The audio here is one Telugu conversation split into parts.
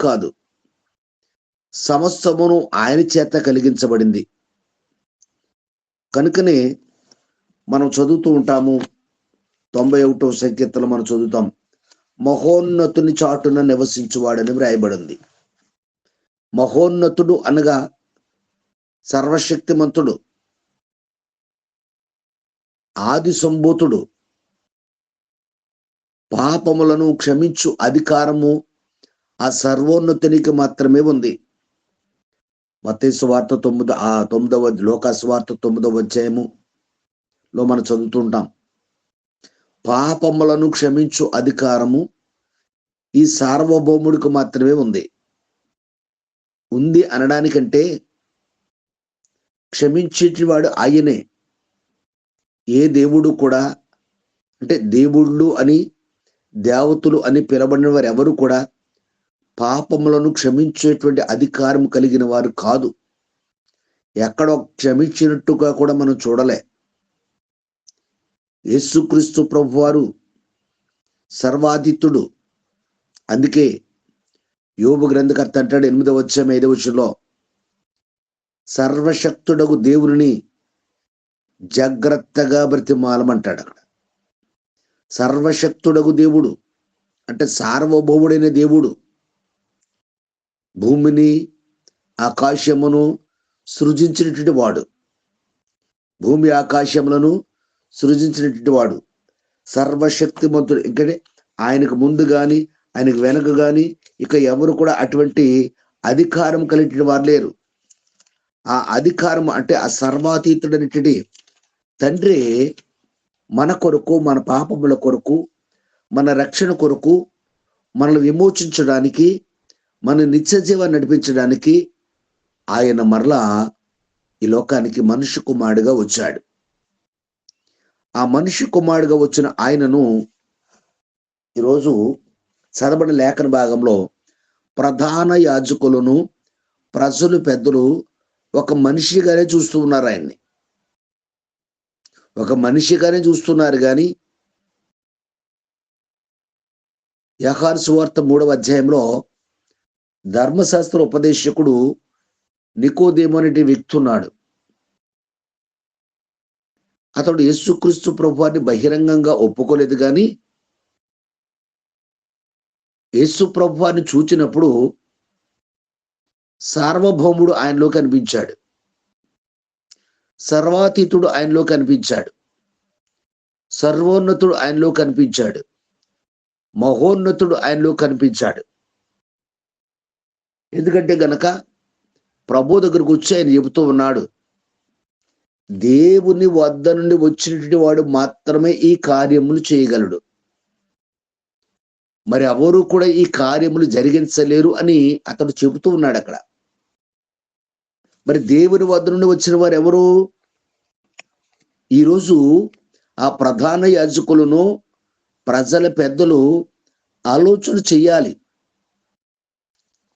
కాదు, సమస్తమును ఆయన చేత కలిగించబడింది. కనుకనే మనం చదువుతూ ఉంటాము, 91వ సంకీర్తనలో మనం చదువుతాం, మహోన్నతుని చాటున నివసించువాడని వ్రాయబడింది. మహోన్నతుడు అనగా సర్వశక్తిమంతుడు, ఆది సంభూతుడు, పాపములను క్షమించు అధికారము ఆ సర్వోన్నతునికి మాత్రమే ఉంది. మత్తయి సువార్త 9వ లోకా సువార్త 9వ అధ్యాయములో మనం చదువుతుంటాం, పాపములను క్షమించు అధికారము ఈ సార్వభౌముడికి మాత్రమే ఉంది. ఉంది అనడానికంటే క్షమించేటివాడు ఆయనే. ఏ దేవుడు కూడా, అంటే దేవుళ్ళు అని దేవతలు అని పిలబడిన వారు ఎవరు కూడా పాపములను క్షమించేటువంటి అధికారం కలిగిన వారు కాదు. ఎక్కడో క్షమించినట్టుగా కూడా మనం చూడలే. యేసుక్రీస్తు ప్రభువారు సర్వాధితుడు. అందుకే యోబు గ్రంథకర్త అంటాడు 8వ అధ్యాయం 5వ వచనంలో, సర్వశక్తుడగు దేవుని జాగ్రత్తగా బ్రతిమాలమంటాడు. అక్కడ సర్వశక్తుడగు దేవుడు అంటే సార్వభౌముడైన దేవుడు భూమిని ఆకాశమును సృజించినటువంటి వాడు, భూమి ఆకాశములను సృజించినటువంటి వాడు సర్వశక్తిమంతుడు. ఇంకనే ఆయనకు ముందు కానీ ఆయనకు వెనక కానీ ఇక ఎవరు కూడా అటువంటి అధికారం కలిగిన వారు లేరు. ఆ అధికారం అంటే ఆ సర్వాతీతుడనేటువంటి తండ్రి మన కొరకు, మన పాపముల కొరకు, మన రక్షణ కొరకు, మనల్ని విమోచించడానికి, మన నిత్య జీవాన్ని నడిపించడానికి ఆయన మరలా ఈ లోకానికి మనిషి కుమారుడిగా వచ్చాడు. ఆ మనిషి కుమారుడిగా వచ్చిన ఆయనను ఈరోజు చదవబడిన లేఖన భాగంలో ప్రధాన యాజకులను, ప్రజలు, పెద్దలు ఒక మనిషిగానే చూస్తూ ఉన్నారు. ఆయన్ని ఒక మనిషిగానే చూస్తున్నారు. కానీ యోహాను సువార్త 3వ అధ్యాయంలో ధర్మశాస్త్ర ఉపదేశకుడు నికోదేము అనే వ్యక్తి ఉన్నాడు. అతడు యేసుక్రీస్తు ప్రభువాన్ని బహిరంగంగా ఒప్పుకోలేదు. కానీ యేసు ప్రభువాన్ని చూచినప్పుడు సార్వభౌముడు ఆయనలో కనిపించాడు, సర్వాతీతుడు ఆయనలో కనిపించాడు, సర్వోన్నతుడు ఆయనలో కనిపించాడు, మహోన్నతుడు ఆయనలో కనిపించాడు. ఎందుకంటే గనక ప్రభు దగ్గరకు వచ్చి ఆయన చెబుతూ ఉన్నాడు, దేవుని వద్ద నుండి వచ్చినటువంటి వాడు మాత్రమే ఈ కార్యములు చేయగలడు, మరి ఎవరు కూడా ఈ కార్యములు జరిగించలేరు అని అతడు చెబుతూ ఉన్నాడు అక్కడ. మరి దేవుని వద్ద నుండి వచ్చిన వారు ఎవరు? ఈరోజు ఆ ప్రధాన యాజకులను, ప్రజల పెద్దలు ఆలోచన చెయ్యాలి.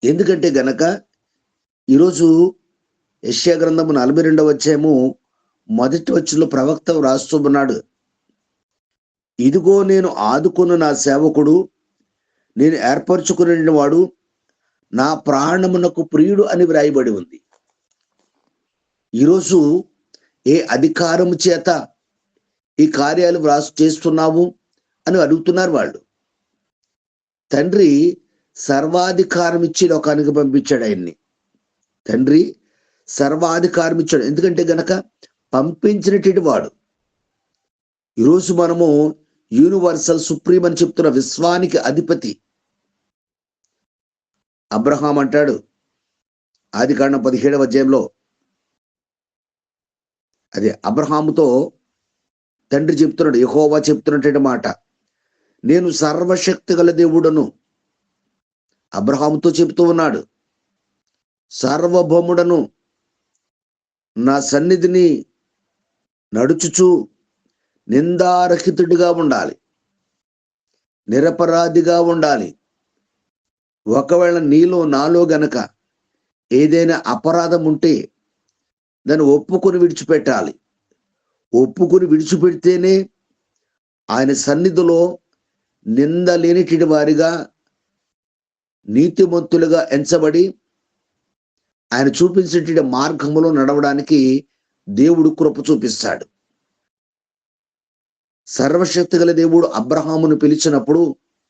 ఎందుకంటే గనక ఈరోజు యెషయా గ్రంథము 42వ అధ్యాయము 1వ వచనంలో ప్రవక్త రాస్తూ ఉన్నాడు, ఇదిగో నేను ఆదుకున్న నా సేవకుడు, నేను ఏర్పరచుకున్న వాడు, నా ప్రాణమునకు ప్రియుడు అని వ్రాయబడి ఉంది. ఈరోజు ఏ అధికారము చేత ఈ కార్యాలు చేస్తున్నావు అని అడుగుతున్నారు వాళ్ళు. తండ్రి సర్వాధికారం ఇచ్చి లోకానికి పంపించాడు ఆయన్ని. తండ్రి సర్వాధికారం ఇచ్చాడు. ఎందుకంటే గనక పంపించినటువంటి వాడు. ఈరోజు మనము యూనివర్సల్ సుప్రీం అని చెప్తున్న విశ్వానికి అధిపతి అబ్రహాం అంటాడు ఆదికాండం 17వ అధ్యాయంలో, అదే అబ్రహాముతో తండ్రి చెప్తున్నాడు, యెహోవా చెప్తున్నటువంటి మాట, నేను సర్వశక్తి గల దేవుడను. అబ్రహాముతో చెప్తూ ఉన్నాడు, సార్వభౌముడను, నా సన్నిధిని నడుచుచు నిందారహితుడిగా ఉండాలి, నిరపరాధిగా ఉండాలి. ఒకవేళ నీలో నాలో గనక ఏదైనా అపరాధం ఉంటే దాన్ని ఒప్పుకొని విడిచిపెట్టాలి. ఒప్పుకొని విడిచిపెడితేనే ఆయన సన్నిధిలో నింద లేనిటి వారిగా, నీతిమంతులుగా ఎంచబడి ఆయన చూపించేటువంటి మార్గములో నడవడానికి దేవుడు కృప చూపిస్తాడు. సర్వశక్తి గల దేవుడు అబ్రాహామును పిలిచినప్పుడు,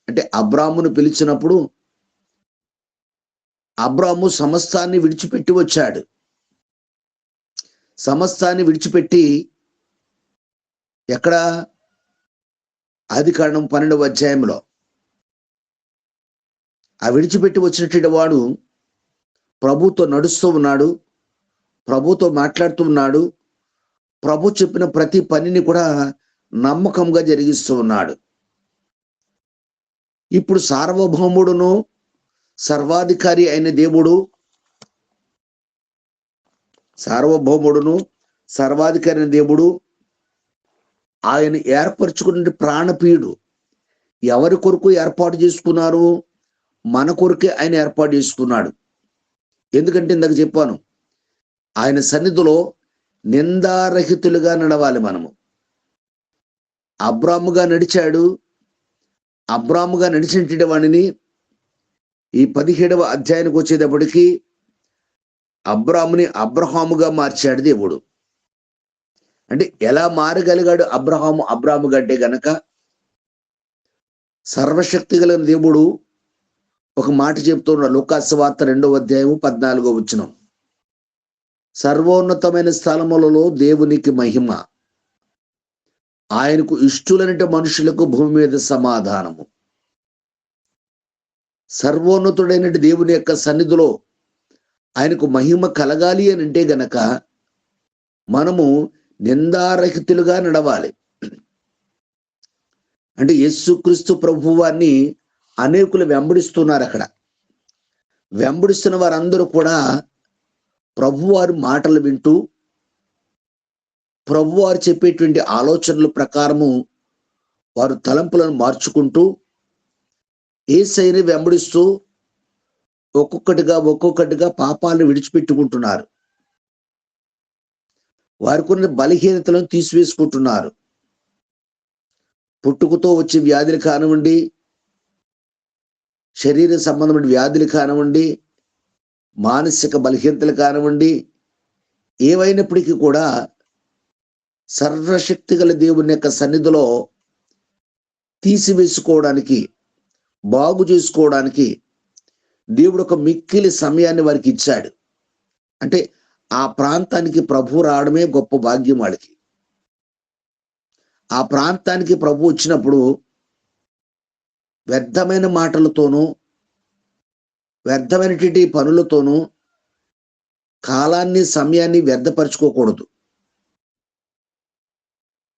అంటే అబ్రామును పిలిచినప్పుడు అబ్రాము సమస్తాన్ని విడిచిపెట్టి వచ్చాడు. సమస్తాన్ని విడిచిపెట్టి ఎక్కడ? ఆదికాండం 12వ అధ్యాయంలో ఆ విడిచిపెట్టి వచ్చినటువంటి వాడు ప్రభుతో నడుస్తూ ఉన్నాడు, ప్రభుతో మాట్లాడుతూ ఉన్నాడు, ప్రభు చెప్పిన ప్రతి పనిని కూడా నమ్మకంగా జరిగిస్తూ ఉన్నాడు. ఇప్పుడు సార్వభౌముడును సర్వాధికారి అయిన దేవుడు, సార్వభౌముడును సర్వాధికారి అయిన దేవుడు ఆయన ఏర్పరచుకున్న ప్రాణప్రియుడు ఎవరి కొరకు ఏర్పాటు చేసుకున్నారు? మన కొరకే ఆయన ఏర్పాటు చేసుకున్నాడు. ఎందుకంటే ఇందాక చెప్పాను, ఆయన సన్నిధిలో నిందారహితులుగా నడవాలి మనము. అబ్రాముగా నడిచాడు. అబ్రాముగా నడిచినటువంటి వాడిని ఈ 17వ అధ్యాయానికి వచ్చేటప్పటికి అబ్రాముని అబ్రహాముగా మార్చాడు దేవుడు. అంటే ఎలా మారగలిగాడు అబ్రాము గంటే గనక, సర్వశక్తి గల దేవుడు ఒక మాట చెప్తున్నాడు. లూకాసు వార్త 2వ అధ్యాయము 14వ వచనం, సర్వోన్నతమైన స్థలములలో దేవునికి మహిమ, ఆయనకు ఇష్టులైన మనుషులకు భూమి మీద సమాధానము. సర్వోన్నతుడైన దేవుని యొక్క సన్నిధిలో ఆయనకు మహిమ కలగాలి అని అంటే గనక మనము నిందారహితులుగా నడవాలి. అంటే యేసుక్రీస్తు ప్రభువాన్ని అనేకులు వెంబడిస్తున్నారు. అక్కడ వెంబడిస్తున్న వారందరూ కూడా ప్రభువారి మాటలు వింటూ ప్రభువారు చెప్పేటువంటి ఆలోచనల ప్రకారము వారు తలంపులను మార్చుకుంటూ యేసయ్యని వెంబడిస్తూ ఒక్కొక్కటిగా పాపాలను విడిచిపెట్టుకుంటున్నారు. వారికి ఉన్న బలహీనతలను తీసివేసుకుంటున్నారు. పుట్టుకతో వచ్చే వ్యాధులు కానివ్వండి, శరీర సంబంధమైన వ్యాధులు కానివ్వండి, మానసిక బలహీనతలు కానివ్వండి, ఏవైనప్పటికీ కూడా సర్వశక్తి గల దేవుని యొక్క సన్నిధిలో తీసివేసుకోవడానికి, బాగు చేసుకోవడానికి దేవుడు ఒక మిక్కిలి సమయాన్ని వారికి ఇచ్చాడు. అంటే ఆ ప్రాంతానికి ప్రభు రావడమే గొప్ప భాగ్యం వాడికి. ఆ ప్రాంతానికి ప్రభు వచ్చినప్పుడు వ్యర్థమైన మాటలతోనూ వ్యర్థమైనటువంటి పనులతోనూ కాలాన్ని సమయాన్ని వ్యర్థపరచుకోకూడదు.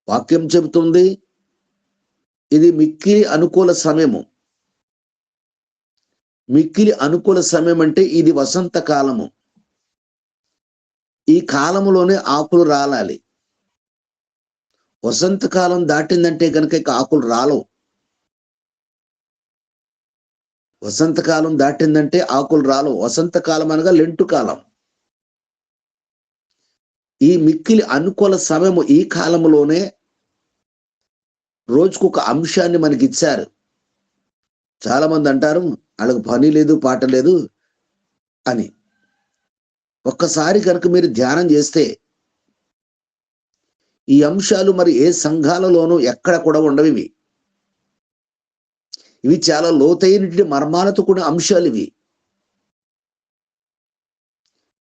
వాక్యం చెబుతుంది ఇది మిక్కిలి అనుకూల సమయము. మిక్కిలి అనుకూల సమయం అంటే ఇది వసంత కాలము. ఈ కాలములోనే ఆకులు రాలాలి. వసంతకాలం దాటిందంటే కనుక ఇక ఆకులు రాలవు. వసంతకాలం దాటిందంటే ఆకులు రాలవు. వసంతకాలం అనగా లెంటు కాలం. ఈ మిక్కిలి అనుకూల సమయము, ఈ కాలంలోనే రోజుకొక అంశాన్ని మనకి ఇచ్చారు. చాలా మంది అంటారు వాళ్ళకి పని లేదు పాట లేదు అని. ఒక్కసారి కనుక మీరు ధ్యానం చేస్తే ఈ అంశాలు మరి ఏ సంఘాలలోనూ ఎక్కడ కూడా ఉండవు. ఇవి చాలా లోతైన మర్మాలతో కూడిన అంశాలు ఇవి.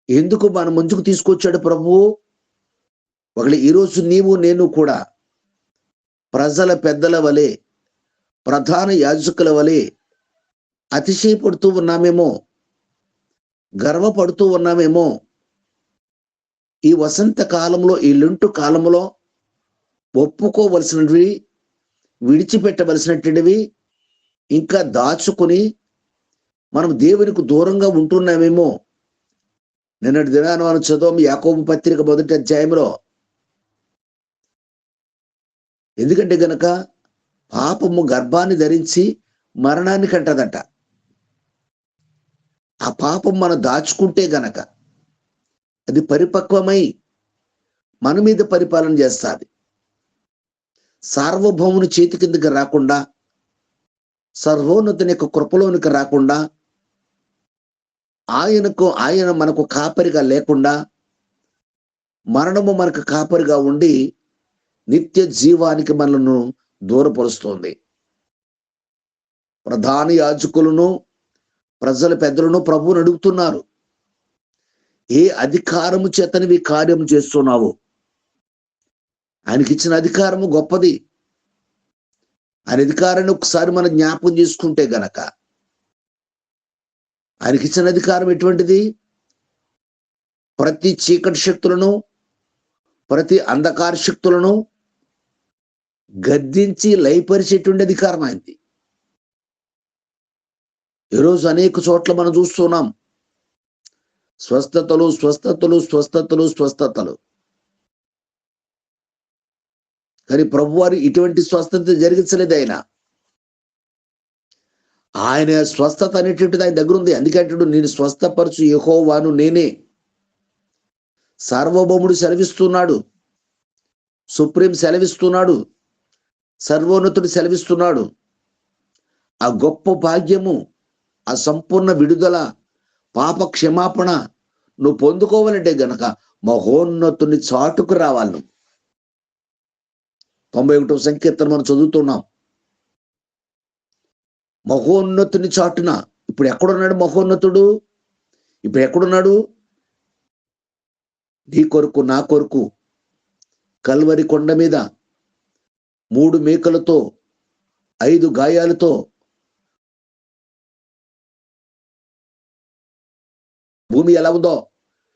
ఎందుకు మన ముందుకు తీసుకొచ్చాడు ప్రభువు? ఒకళ్ళు ఈరోజు నీవు నేను కూడా ప్రజల పెద్దల వలె, ప్రధాన యాజకుల వలె అతిశయపడుతూ ఉన్నామేమో, గర్వపడుతూ ఉన్నామేమో. ఈ వసంత కాలంలో, ఈ లెంటు కాలంలో ఒప్పుకోవలసినవి, విడిచిపెట్టవలసినటువంటివి ఇంకా దాచుకుని మనం దేవునికి దూరంగా ఉంటున్నామేమో. నిన్నటి దినాన మనం చదువు యాకోబు పత్రిక 1వ అధ్యాయంలో. ఎందుకంటే గనక పాపము గర్భాన్ని ధరించి మరణాన్ని కంటదట. ఆ పాపం మనం దాచుకుంటే గనక అది పరిపక్వమై మన మీద పరిపాలన చేస్తుంది. సార్వభౌముని చేతి కిందకి రాకుండా, సర్వోన్నతుని యొక్క కృపలోనికి రాకుండా ఆయన మనకు కాపరిగా లేకుండా మరణము మనకు కాపరిగా ఉండి నిత్య జీవానికి మనలను దూరపరుస్తోంది. ప్రధాన యాజకులను ప్రజల పెద్దలను ప్రభువుని అడుగుతున్నారు, ఏ అధికారము చేతనివి కార్యం చేస్తున్నావు? ఆయనకి ఇచ్చిన అధికారము గొప్పది. ఆయన అధికారాన్ని ఒకసారి మనం జ్ఞాపకం చేసుకుంటే గనక, ఆయనకి ఇచ్చిన అధికారం ఎటువంటిది? ప్రతి చీకటి శక్తులను, ప్రతి అంధకార శక్తులను గద్దించి లయపరిచేటువంటి అధికారం ఆయనది. ఈరోజు అనేక చోట్ల మనం చూస్తున్నాం స్వస్థతలు స్వస్థతలు స్వస్థతలు స్వస్థతలు. కానీ ప్రభువారు ఇటువంటి స్వస్థత జరిగించలేదు. ఆయన స్వస్థత అనేటువంటిది ఆయన దగ్గర ఉంది. అందుకంటాడు, నేను స్వస్థపరచు యెహోవాను నేనే. సార్వభౌముడు సెలవిస్తున్నాడు, సుప్రీం సెలవిస్తున్నాడు, సర్వోన్నతుడు సెలవిస్తున్నాడు. ఆ గొప్ప భాగ్యము, ఆ సంపూర్ణ విడుదల, పాప క్షమాపణ నువ్వు పొందుకోవాలంటే గనక మహోన్నతుని చాటుకు రావాలి నువ్వు. 91వ సంకీర్తన మనం చదువుతున్నాం. మహోన్నతుని చాటున. ఇప్పుడు ఎక్కడున్నాడు మహోన్నతుడు? ఇప్పుడు ఎక్కడున్నాడు? నీ కొరకు నా కొరకు కల్వరి కొండ మీద 3 మేకలతో 5 గాయాలతో భూమి ఎలా ఉందో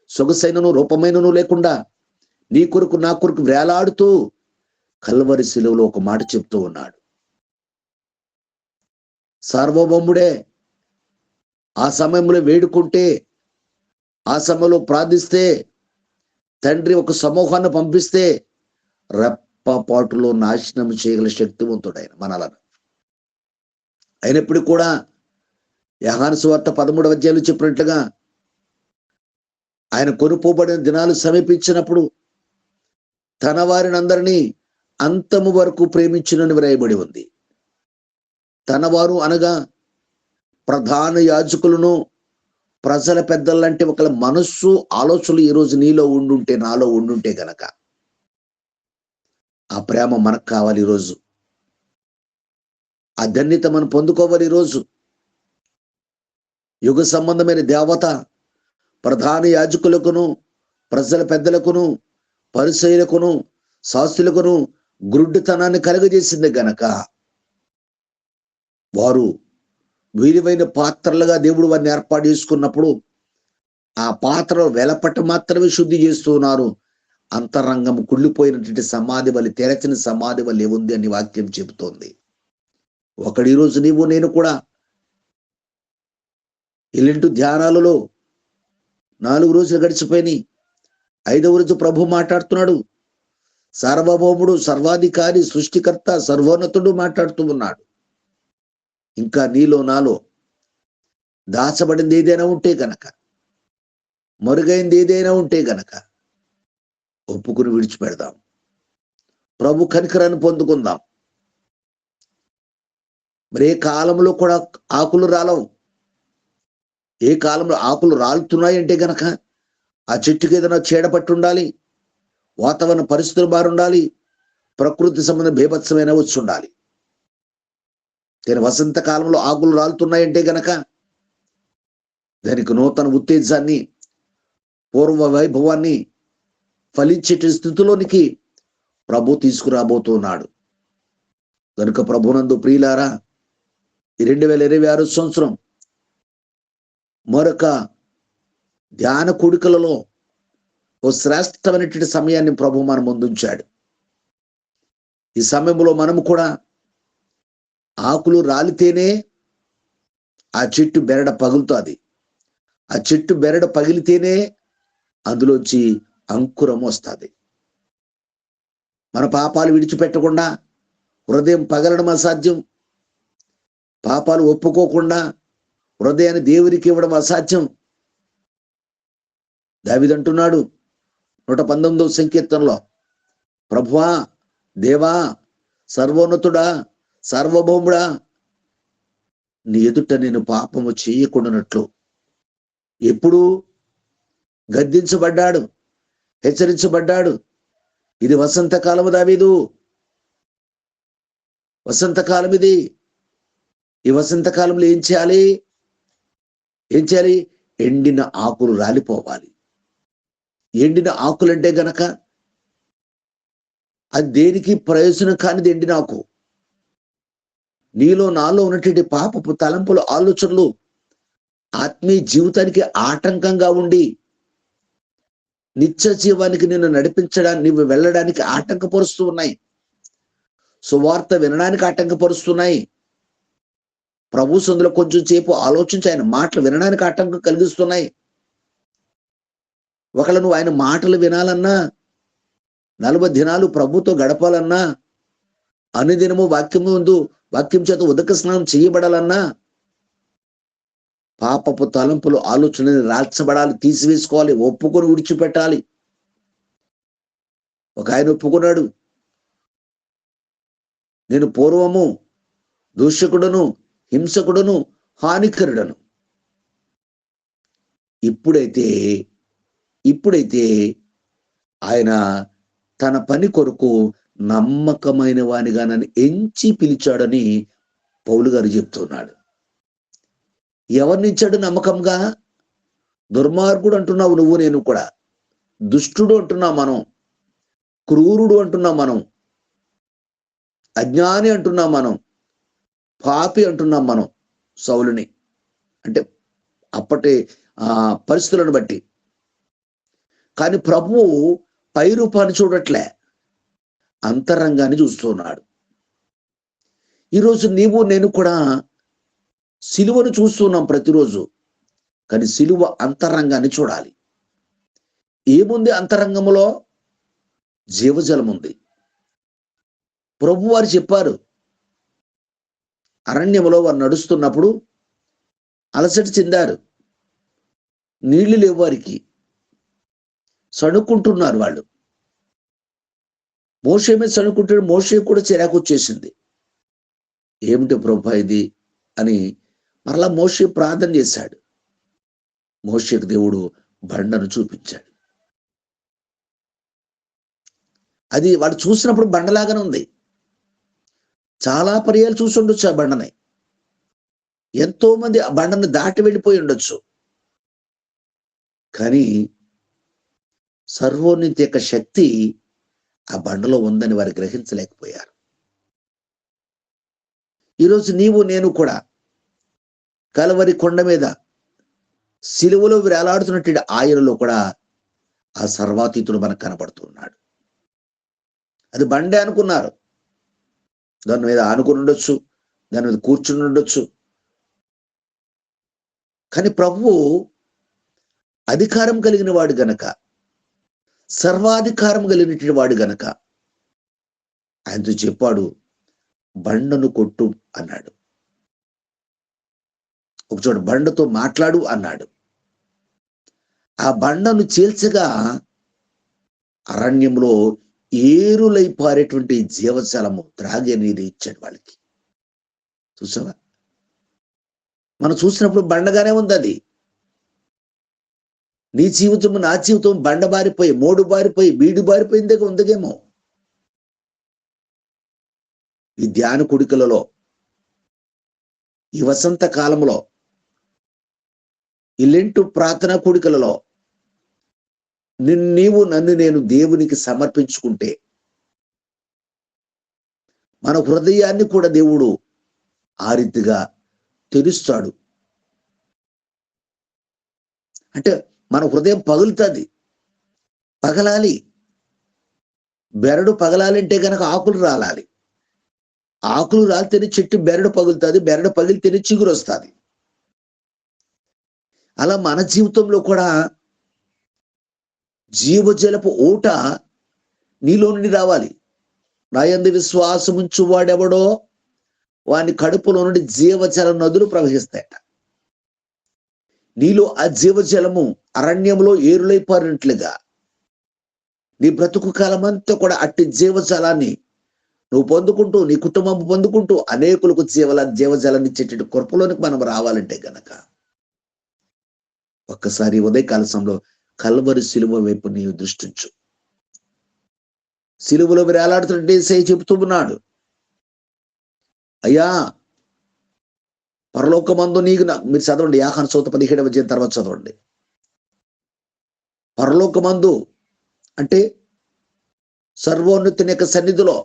సొగసైనను రూపమైనను లేకుండా నీ కొరకు నా కొరకు వేలాడుతూ కల్వరి శిలువలో ఒక మాట చెప్తూ ఉన్నాడు. సార్వభౌముడే ఆ సమయంలో వేడుకుంటే, ఆ సమయంలో ప్రార్థిస్తే, తండ్రి ఒక సమూహాన్ని పంపిస్తే రెప్పపాటులో నాశనం చేయగల శక్తివంతుడైన మనలను. అయినప్పటికీ కూడా యోహాను సువార్త 13వ అధ్యాయంలో చెప్పినట్లుగా ఆయన కొనుపోబడిన దినాలు సమీపించినప్పుడు తన వారిని అందరినీ అంతము వరకు ప్రేమించునని వ్రాయబడి ఉంది. తన వారు అనగా ప్రధాన యాజకులను, ప్రజల పెద్దలంటే ఒకళ్ళ మనస్సు ఆలోచనలు ఈరోజు నీలో ఉండుంటే, నాలో ఉండుంటే గనక ఆ ప్రేమ మనకు కావాలి. ఈరోజు ఆ ధన్యత మనం పొందుకోవాలి. ఈరోజు యుగ సంబంధమైన దేవత ప్రధాన యాజకులకును, ప్రజల పెద్దలకును, పరిసయ్యులకును, శాస్త్రులకును గ్రుడ్డితనాన్ని కలుగజేసింది గనక వారు విలువైన పాత్రలుగా దేవుడు వారిని ఏర్పాటు చేసుకున్నప్పుడు ఆ పాత్రలు వెలపట మాత్రమే శుద్ధి చేస్తున్నారు. అంతరంగం కుళ్ళిపోయినటువంటి సమాధి వలె, తెరచిన సమాధి వలె ఉంది అని వాక్యం చెబుతోంది. ఒకడు ఈరోజు నీవు నేను కూడా ఇల్లింటు ధ్యానాలలో 4 రోజులు గడిచిపోయినాయి. 5వ రోజు ప్రభు మాట్లాడుతున్నాడు. సార్వభౌముడు, సర్వాధికారి, సృష్టికర్త, సర్వోన్నతుడు మాట్లాడుతూ ఉన్నాడు. ఇంకా నీలో నాలో దాచబడింది ఏదైనా ఉంటే గనక, మరుగైంది ఏదైనా ఉంటే గనక ఒప్పుకుని విడిచిపెడదాం. ప్రభు కనికరాన్ని పొందుకుందాం. మరి ఏ కాలంలో కూడా ఆకులు రాలవు. ఏ కాలంలో ఆకులు రాలుతున్నాయంటే గనక ఆ చెట్టుకి ఏదైనా చీడపట్టి ఉండాలి, వాతావరణ పరిస్థితులు బారుండాలి, ప్రకృతి సంబంధం బీభత్సమైన వచ్చి ఉండాలి. కానీ వసంత కాలంలో ఆకులు రాలుతున్నాయంటే గనక దానికి నూతన ఉత్తేజాన్ని, పూర్వ వైభవాన్ని, ఫలించే స్థితిలోనికి ప్రభు తీసుకురాబోతున్నాడు. కనుక ప్రభునందు ప్రియులారా, ఈ 2026 సంవత్సరం మరొక ధ్యాన కూడికలలో ఓ శ్రేష్టమైనటువంటి సమయాన్ని ప్రభు మన ముందుంచాడు. ఈ సమయంలో మనము కూడా ఆకులు రాలితేనే ఆ చెట్టు బెరడ పగులుతుంది. ఆ చెట్టు బెరడ పగిలితేనే అందులోంచి అంకురం వస్తుంది. మన పాపాలు విడిచిపెట్టకుండా హృదయం పగలడం అసాధ్యం. పాపాలు ఒప్పుకోకుండా హృదయాన్ని దేవునికి ఇవ్వడం అసాధ్యం. దావీదు అంటున్నాడు 119వ సంకీర్తనలో, ప్రభువా, దేవా, సర్వోన్నతుడా, సార్వభౌముడా, నీ ఎదుట నేను పాపము చేయకుండానట్లు ఎప్పుడు గద్దించబడ్డాడు, హెచ్చరించబడ్డాడు. ఇది వసంతకాలము దావీదు, వసంతకాలం ఇది. ఈ వసంతకాలంలో ఏం చేయాలి? ఎండిన ఆకులు రాలిపోవాలి. ఎండిన ఆకులంటే గనక అది దేనికి ప్రయోజనం కానిది ఎండిన ఆకు. నీలో నాలో ఉన్నటువంటి పాపపు తలంపులు, ఆలోచనలు ఆత్మీయ జీవితానికి ఆటంకంగా ఉండి నిత్య జీవానికి నిన్ను నడిపించడానికి, నువ్వు వెళ్ళడానికి ఆటంకపరుస్తూ ఉన్నాయి. సువార్త వినడానికి ఆటంకపరుస్తున్నాయి. ప్రభు సందులో కొంచెం సేపు ఆలోచించి ఆయన మాటలు వినడానికి ఆటంకం కలిగిస్తున్నాయి. ఒకవేళ నువ్వు ఆయన మాటలు వినాలన్నా, 40 దినాలు ప్రభుతో గడపాలన్నా, అనుదినము వాక్యం చేత ఉదక స్నానం చేయబడాలన్నా, పాపపు తలంపులు, ఆలోచనని రాల్చబడాలి, తీసివేసుకోవాలి, ఒప్పుకొని విడిచిపెట్టాలి. ఒక ఆయన ఒప్పుకున్నాడు, నేను పూర్వము దూషకుడను, హింసకుడను, హానికరుడను. ఇప్పుడైతే ఆయన తన పని కొరకు నమ్మకమైన వానిగా నన్ను ఎంచి పిలిచాడని పౌలు గారు చెప్తున్నాడు. ఎవరినిచ్చాడు నమ్మకంగా? దుర్మార్గుడు అంటున్నావు నువ్వు, నేను కూడా. దుష్టుడు అంటున్నాం మనం, క్రూరుడు అంటున్నాం మనం, అజ్ఞాని అంటున్నాం మనం, పాపి అంటున్నాం మనం సౌలుని. అంటే అప్పటి పరిస్థితులను బట్టి. కానీ ప్రభువు పై రూపాన్ని చూడట్లే, అంతరంగాన్ని చూస్తున్నాడు. ఈరోజు నీవు నేను కూడా సిలువను చూస్తున్నాం ప్రతిరోజు, కానీ సిలువ అంతరంగాన్ని చూడాలి. ఏముంది అంతరంగంలో? జీవజలం ఉంది. ప్రభు వారు చెప్పారు, అరణ్యములో వారు నడుస్తున్నప్పుడు అలసట చెందారు, నీళ్లు లేవు వారికి, సణుక్కుంటున్నారు వాళ్ళు. మోషే మీద సణుక్కుంటాడు. మోషే కూడా చిరాకు వచ్చేసింది. ఏమిటి ప్రభు ఇది అని మరలా మోషే ప్రార్థన చేశాడు. మోషేకు దేవుడు బండను చూపించాడు. అది వాడు చూసినప్పుడు బండలాగానే ఉంది. చాలా పర్యాలు చూసి ఉండొచ్చు ఆ బండని. ఎంతో మంది ఆ బండను దాటి వెళ్ళిపోయి ఉండొచ్చు. కానీ సర్వోన్నతి యొక్క శక్తి ఆ బండలో ఉందని వారు గ్రహించలేకపోయారు. ఈరోజు నీవు నేను కూడా కలవరి కొండ మీద సిలువలో వేలాడుతున్నటువంటి ఆయనలో కూడా ఆ సర్వాతీతుడు మనకు కనబడుతున్నాడు. అది బండే అనుకున్నారు, దాని మీద ఆనుకుని ఉండొచ్చు, దాని మీద కూర్చుని ఉండొచ్చు. కానీ ప్రభువు అధికారం కలిగిన వాడు గనక, సర్వాధికారం కలిగినటువంటి వాడు గనక ఆయనతో చెప్పాడు, బండను కొట్టు అన్నాడు. ఒకచోట బండతో మాట్లాడు అన్నాడు. ఆ బండను చీల్చగా అరణ్యంలో ఏరులై పారేటువంటి జీవజలము, త్రాగే నీరు ఇచ్చాడు వాళ్ళకి. చూసావా? మనం చూసినప్పుడు బండగానే ఉంది అది. నీ జీవితం, నా జీవితం బండ బారిపోయి, మోడు బారిపోయి, బీడు బారిపోయిందే ఉందగేమో. ఈ ధ్యాన కుడికలలో, ఈ వసంత కాలంలో, ఈ లెంటు ప్రార్థనా కూడికలలో నీవు నన్ను నేను దేవునికి సమర్పించుకుంటే మన హృదయాన్ని కూడా దేవుడు ఆ రీతిగా తెరుస్తాడు. అంటే మన హృదయం పగులుతుంది, పగలాలి. బెరడు పగలాలంటే కనుక ఆకులు రాలాలి. ఆకులు రాలితేనే చెట్టు బెరడు పగులుతుంది, బెరడు పగిలితేనే చిగురు వస్తుంది. అలా మన జీవితంలో కూడా జీవజలపు ఊట నీలో నుండి రావాలి. నా యందు విశ్వాసం ఉంచు వాడెవడో వాని కడుపులో నుండి జీవజల నదులు ప్రవహిస్తాయట. నీలో ఆ జీవజలము అరణ్యంలో ఏరులై పారినట్లుగా నీ బ్రతుకు కాలం అంతా కూడా అట్టి జీవజలాన్ని నువ్వు పొందుకుంటూ, నీ కుటుంబం పొందుకుంటూ అనేకులకు జీవజలాన్ని ఇచ్చేటట్టు కృపలోనికి మనం రావాలంటే గనక ఒక్కసారి ఉదయకాల సమయంలో కల్వరి సిలువ వైపు నీవు దృష్టించు. సిలువలో వేలాడుతుంటే యేసయ్య చెబుతూ ఉన్నాడు, అయ్యా పరలోకమందు నీకు మీరు చదవండి, యోహాను సువార్త 17వ అధ్యాయం తర్వాత చదవండి. పరలోకమందు అంటే సర్వోన్నతుని యొక్క సన్నిధిలో,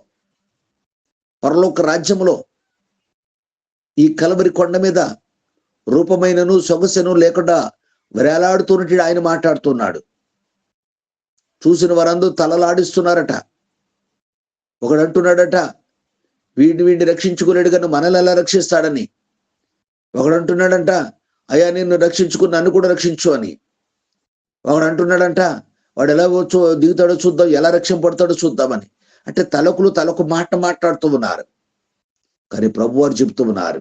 పరలోక రాజ్యములో, ఈ కల్వరి కొండ మీద రూపమైనను సొగసును లేకుండా వేలాడుతున్నట్టు ఆయన మాట్లాడుతున్నాడు. చూసిన వారందరూ తలలాడిస్తున్నారట. ఒకడు అంటున్నాడట, వీడిని రక్షించుకునేడు కానీ మనల్ని ఎలా రక్షిస్తాడని. ఒకడు అంటున్నాడంట, అయ్యా నిన్ను రక్షించుకుని నన్ను కూడా రక్షించు అని. ఒకడు అంటున్నాడంట, వాడు ఎలా దిగుతాడో చూద్దాం, ఎలా రక్షింపడతాడో చూద్దామని. అంటే తలకు మాట మాట్లాడుతూ ఉన్నారు. కానీ ప్రభు వారు చెబుతూ ఉన్నారు,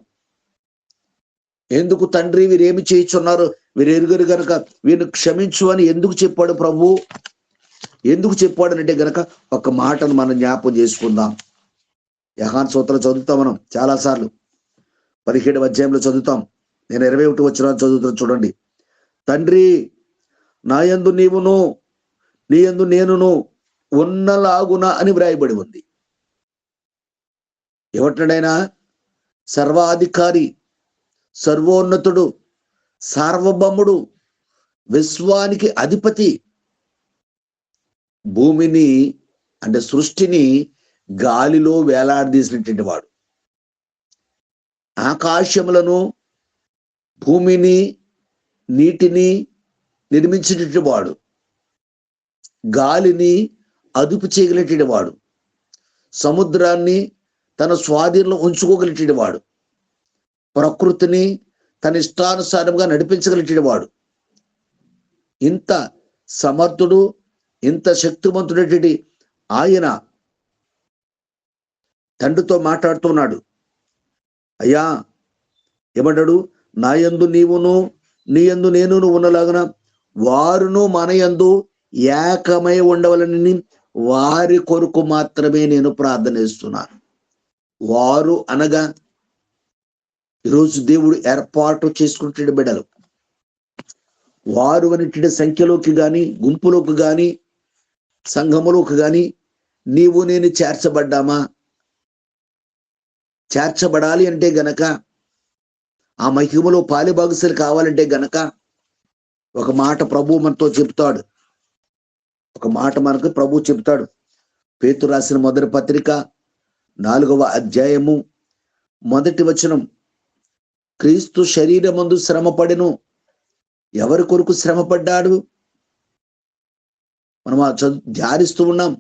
ఎందుకు తండ్రి వీరేమి చేయించున్నారు, వీరు ఎరుగరు గనక వీరిని క్షమించు అని ఎందుకు చెప్పాడు ప్రభు? ఎందుకు చెప్పాడనంటే గనక ఒక మాటను మనం జ్ఞాపకం చేసుకుందాం. యోహాను సువార్తలో చదువుతాం మనం చాలాసార్లు, 17వ అధ్యాయంలో చదువుతాం. నేను 21 వచనాలు చదువుతాను చూడండి. తండ్రి నా యందు నీవును నీ యందు నేనును ఉన్నలాగున అని వ్రాయబడి ఉంది. ఏమంటాడైనా? సర్వాధికారి, సర్వోన్నతుడు, సార్వభౌముడు, విశ్వానికి అధిపతి, భూమిని అంటే సృష్టిని గాలిలో వేలాడదీసినటువంటి వాడు, ఆకాశములను భూమిని నీటిని నిర్మించినటువంటి వాడు, గాలిని అదుపు చేయగలిగినటువంటి వాడు, సముద్రాన్ని తన స్వాధీనంలో ఉంచుకోగలిగినటువంటి వాడు, ప్రకృతిని తన ఇష్టానుసారంగా నడిపించగలిగినటువంటి వాడు. ఇంత సమర్థుడు, ఇంత శక్తివంతుడైనటువంటి ఆయన తండ్రితో మాట్లాడుతున్నాడు. అయ్యా ఏమంటాడు? నా యందు నీవును నీ యందు నేనును ఉన్నలాగున వారును మన యందు ఏకమై ఉండవలని వారి కొరకు మాత్రమే నేను ప్రార్థన చేస్తున్నాను. వారు అనగా ఈరోజు దేవుడు ఏర్పాటు చేసుకుంటున్న బిడ్డలు. వారు అనేటువంటి సంఖ్యలోకి కానీ గుంపులోకి కానీ సంఘములోకి కానీ నీవు నేను చేర్చబడ్డామా? చేర్చబడాలి అంటే గనక, ఆ మహిమలో పాలిభాగస్సులు కావాలంటే గనక ఒక మాట ప్రభు మనతో చెప్తాడు. ఒక మాట మనకు ప్రభు చెప్తాడు. పేతురు రాసిన మొదటి పత్రిక 4వ అధ్యాయము 1వ వచనం, క్రీస్తు శరీరమందు శ్రమపడెను. ఎవరి కొరకు శ్రమపడ్డాడు? మనం ధ్యానిస్తూ ఉన్నాం.